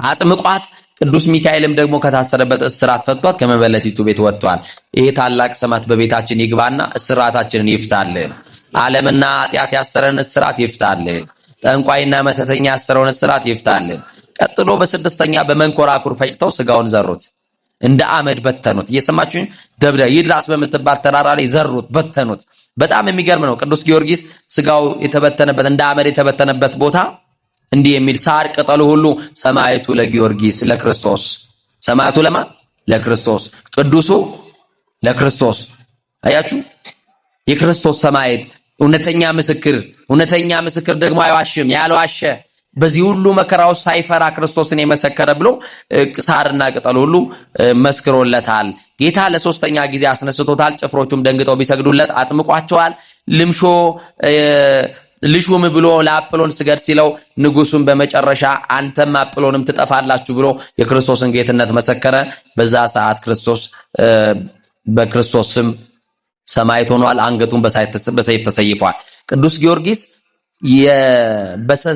አጥምቋት። ቅዱስ ሚካኤልም ደግሞ ከታሰረበት እስራት ፈቷት ከመበለቲቱ ቤት ወጥቷል። ይሄ ታላቅ ሰማዕት በቤታችን ይግባና እስራታችንን ይፍታልን። ዓለምና ኃጢአት ያሰረን እስራት ይፍታልን። ጠንቋይና መተተኛ ያሰረውን እስራት ይፍታልን። ቀጥሎ በስድስተኛ በመንኮራኩር ፈጭተው ስጋውን ዘሩት፣ እንደ አመድ በተኑት። እየሰማችሁኝ? ደብረ ይድራስ በምትባል ተራራ ላይ ዘሩት፣ በተኑት። በጣም የሚገርም ነው። ቅዱስ ጊዮርጊስ ስጋው የተበተነበት እንደ አመድ የተበተነበት ቦታ እንዲህ የሚል ሳር ቅጠሉ ሁሉ ሰማዕቱ ለጊዮርጊስ ለክርስቶስ። ሰማዕቱ ለማ ለክርስቶስ፣ ቅዱሱ ለክርስቶስ። አያችሁ? የክርስቶስ ሰማዕት እውነተኛ ምስክር ደግሞ አይዋሽም። ያልዋሸ በዚህ ሁሉ መከራዎች ሳይፈራ ክርስቶስን የመሰከረ ብሎ ሳርና ቅጠል ሁሉ መስክሮለታል። ጌታ ለሶስተኛ ጊዜ አስነስቶታል። ጭፍሮቹም ደንግጠው ቢሰግዱለት አጥምቋቸዋል። ልሹም ብሎ ለአጵሎን ስገድ ሲለው ንጉሱም በመጨረሻ አንተም አጵሎንም ትጠፋላችሁ ብሎ የክርስቶስን ጌትነት መሰከረ። በዛ ሰዓት ክርስቶስ በክርስቶስ ስም ሰማዕት ሆኗል። አንገቱን በሰይፍ ተሰይፏል። ቅዱስ ጊዮርጊስ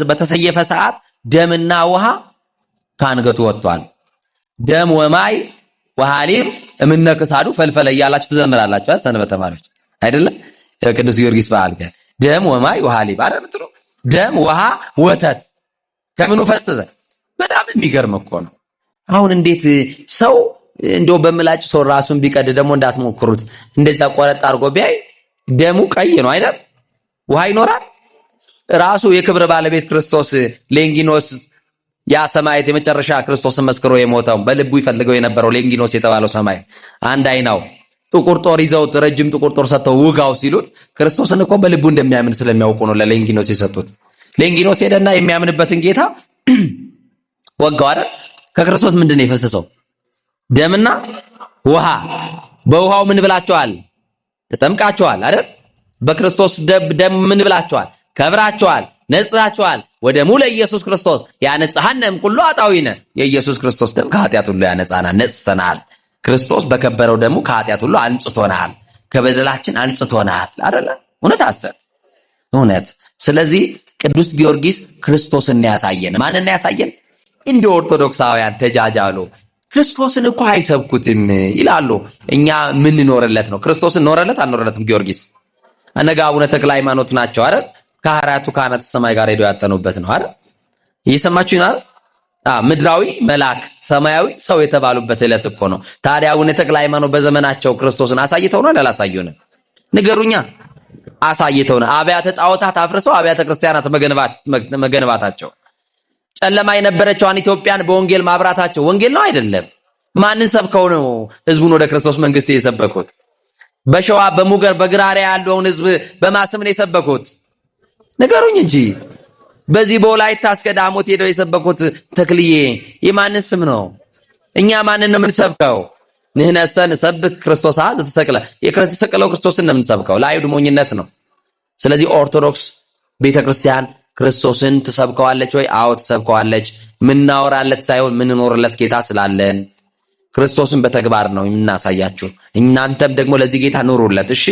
በተሰየፈ ሰዓት ደምና ውሃ ከአንገቱ ወጥቷል። ደም ወማይ ወሃሊብ እምነ ክሳዱ ፈልፈለ እያላችሁ ትዘምራላችሁ ሰንበት ተማሪዎች አይደለም? ቅዱስ ጊዮርጊስ በዓል ደም ወማይ ወሃሊብ አይደል? ደም ውሃ ወተት ከምኑ ፈሰሰ? በጣም የሚገርም እኮ ነው። አሁን እንዴት ሰው እንደው በምላጭ ሰው ራሱን ቢቀድ ደግሞ እንዳትሞክሩት። እንደዛ ቆረጥ አድርጎ ቢያይ ደሙ ቀይ ነው አይደል? ውሃ ይኖራል። ራሱ የክብር ባለቤት ክርስቶስ ሌንጊኖስ ያ ሰማዕት የመጨረሻ ክርስቶስን መስክሮ የሞተው በልቡ ይፈልገው የነበረው ሌንጊኖስ የተባለው ሰማዕት አንድ አይናው ጥቁር ጦር ይዘውት ረጅም ጥቁር ጦር ሰጥተው ውጋው ሲሉት ክርስቶስን እኮ በልቡ እንደሚያምን ስለሚያውቁ ነው ለሌንጊኖስ የሰጡት። ሌንጊኖስ ሄደና የሚያምንበትን ጌታ ወጋው አይደል? ከክርስቶስ ምንድነው የፈሰሰው? ደምና ውሃ። በውሃው ምን ብላችኋል? ተጠምቃችኋል አይደል? በክርስቶስ ደም ምን ብላችኋል? ከብራችኋል፣ ነጽታችኋል። ወደ ሙለ ኢየሱስ ክርስቶስ ያነጻሃንም ኩሉ አጣዊነ። የኢየሱስ ክርስቶስ ደም ከኃጢአት ሁሉ ያነጻናል፣ ነጽተናል። ክርስቶስ በከበረው ደሙ ከኃጢአት ሁሉ አንጽቶናል፣ ከበደላችን አንጽቶናል አይደለ? እውነት ሐሰት እውነት። ስለዚህ ቅዱስ ጊዮርጊስ ክርስቶስን ያሳየን። ማንን ያሳየን? እንደ ኦርቶዶክሳውያን ተጃጃሉ። ክርስቶስን እኮ አይሰብኩትም ይላሉ። እኛ ምን ኖርለት ነው? ክርስቶስን ኖረለት አልኖረለትም? ጊዮርጊስ እነጋ አቡነ ተክለ ሃይማኖት ናቸው አይደል? ከአራቱ ካህናተ ሰማይ ጋር ሄደው ያጠኑበት ነው አይደል? እየሰማችሁኝ አይደል? ምድራዊ መልአክ ሰማያዊ ሰው የተባሉበት ዕለት እኮ ነው። ታዲያ አቡነ ተክለ ሃይማኖት በዘመናቸው ክርስቶስን አሳይተውናል አላሳዩንም? ንገሩኛ። አሳይተውናል። አብያተ ጣዖታት አፍርሰው አብያተ ክርስቲያናት መገንባታቸው፣ ጨለማ የነበረችዋን ኢትዮጵያን በወንጌል ማብራታቸው ወንጌል ነው አይደለም? ማንን ሰብከው ነው ህዝቡን ወደ ክርስቶስ መንግስት የሰበኩት? በሸዋ በሙገር በግራሪያ ያለውን ህዝብ በማስም ነው የሰበኩት? ንገሩኝ እንጂ። በዚህ በወላይታ እስከ ዳሞት ሄደው የሰበኩት ተክልዬ የማንን ስም ነው? እኛ ማንን ነው የምንሰብከው? ንሕነሰ ንሰብክ ክርስቶስ ዘተሰቅለ። የተሰቀለው ክርስቶስን ነው የምንሰብከው። ለአይሁድ ሞኝነት ነው። ስለዚህ ኦርቶዶክስ ቤተክርስቲያን ክርስቶስን ትሰብከዋለች ወይ? አዎ ትሰብከዋለች። ምናወራለት ሳይሆን ምንኖርለት ጌታ ስላለን ክርስቶስን በተግባር ነው የምናሳያችሁ። እናንተም ደግሞ ለዚህ ጌታ ኑሩለት። እሺ፣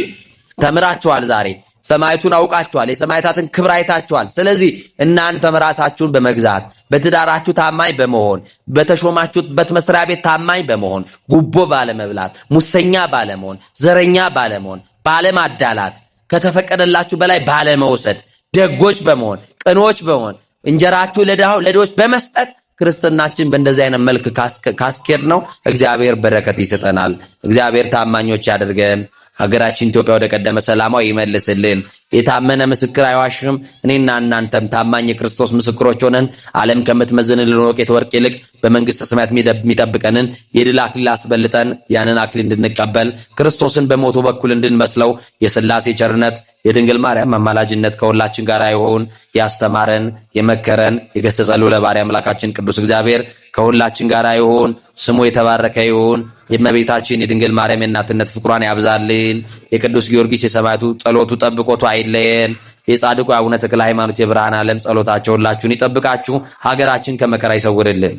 ተምራችኋል። ዛሬ ሰማዕቱን አውቃችኋል። የሰማዕታትን ክብር አይታችኋል። ስለዚህ እናንተም ራሳችሁን በመግዛት በትዳራችሁ ታማኝ በመሆን በተሾማችሁበት መስሪያ ቤት ታማኝ በመሆን ጉቦ ባለመብላት፣ ሙሰኛ ባለመሆን፣ ዘረኛ ባለመሆን፣ ባለማዳላት፣ ከተፈቀደላችሁ በላይ ባለመውሰድ፣ ደጎች በመሆን ቅኖች በመሆን እንጀራችሁ ለድሆች በመስጠት ክርስትናችን በእንደዚህ አይነት መልክ ካስኬድ ነው እግዚአብሔር በረከት ይሰጠናል። እግዚአብሔር ታማኞች ያድርገን። ሀገራችን ኢትዮጵያ ወደ ቀደመ ሰላሟ ይመልስልን። የታመነ ምስክር አይዋሽም። እኔና እናንተም ታማኝ የክርስቶስ ምስክሮች ሆነን ዓለም ከምትመዝንልን ወርቅ ወርቅ ይልቅ በመንግስተ ሰማያት የሚጠብቀንን የድል አክሊል አስበልጠን ያንን አክሊል እንድንቀበል ክርስቶስን በሞቱ በኩል እንድንመስለው የሥላሴ ቸርነት የድንግል ማርያም አማላጅነት ከሁላችን ጋር ይሁን። ያስተማረን የመከረን የገሰጸ ልዑለ ባሕርይ አምላካችን ቅዱስ እግዚአብሔር ከሁላችን ጋር ይሁን። ስሙ የተባረከ ይሁን። የእመቤታችን የድንግል ማርያም የእናትነት ፍቅሯን ያብዛልን። የቅዱስ ጊዮርጊስ የሰማዕቱ ጸሎቱ ጠብቆቱ አይለየን። የጻድቁ አቡነ ተክለ ሃይማኖት የብርሃን ዓለም ጸሎታቸው ሁላችሁን ይጠብቃችሁ። ሀገራችን ከመከራ ይሰውርልን።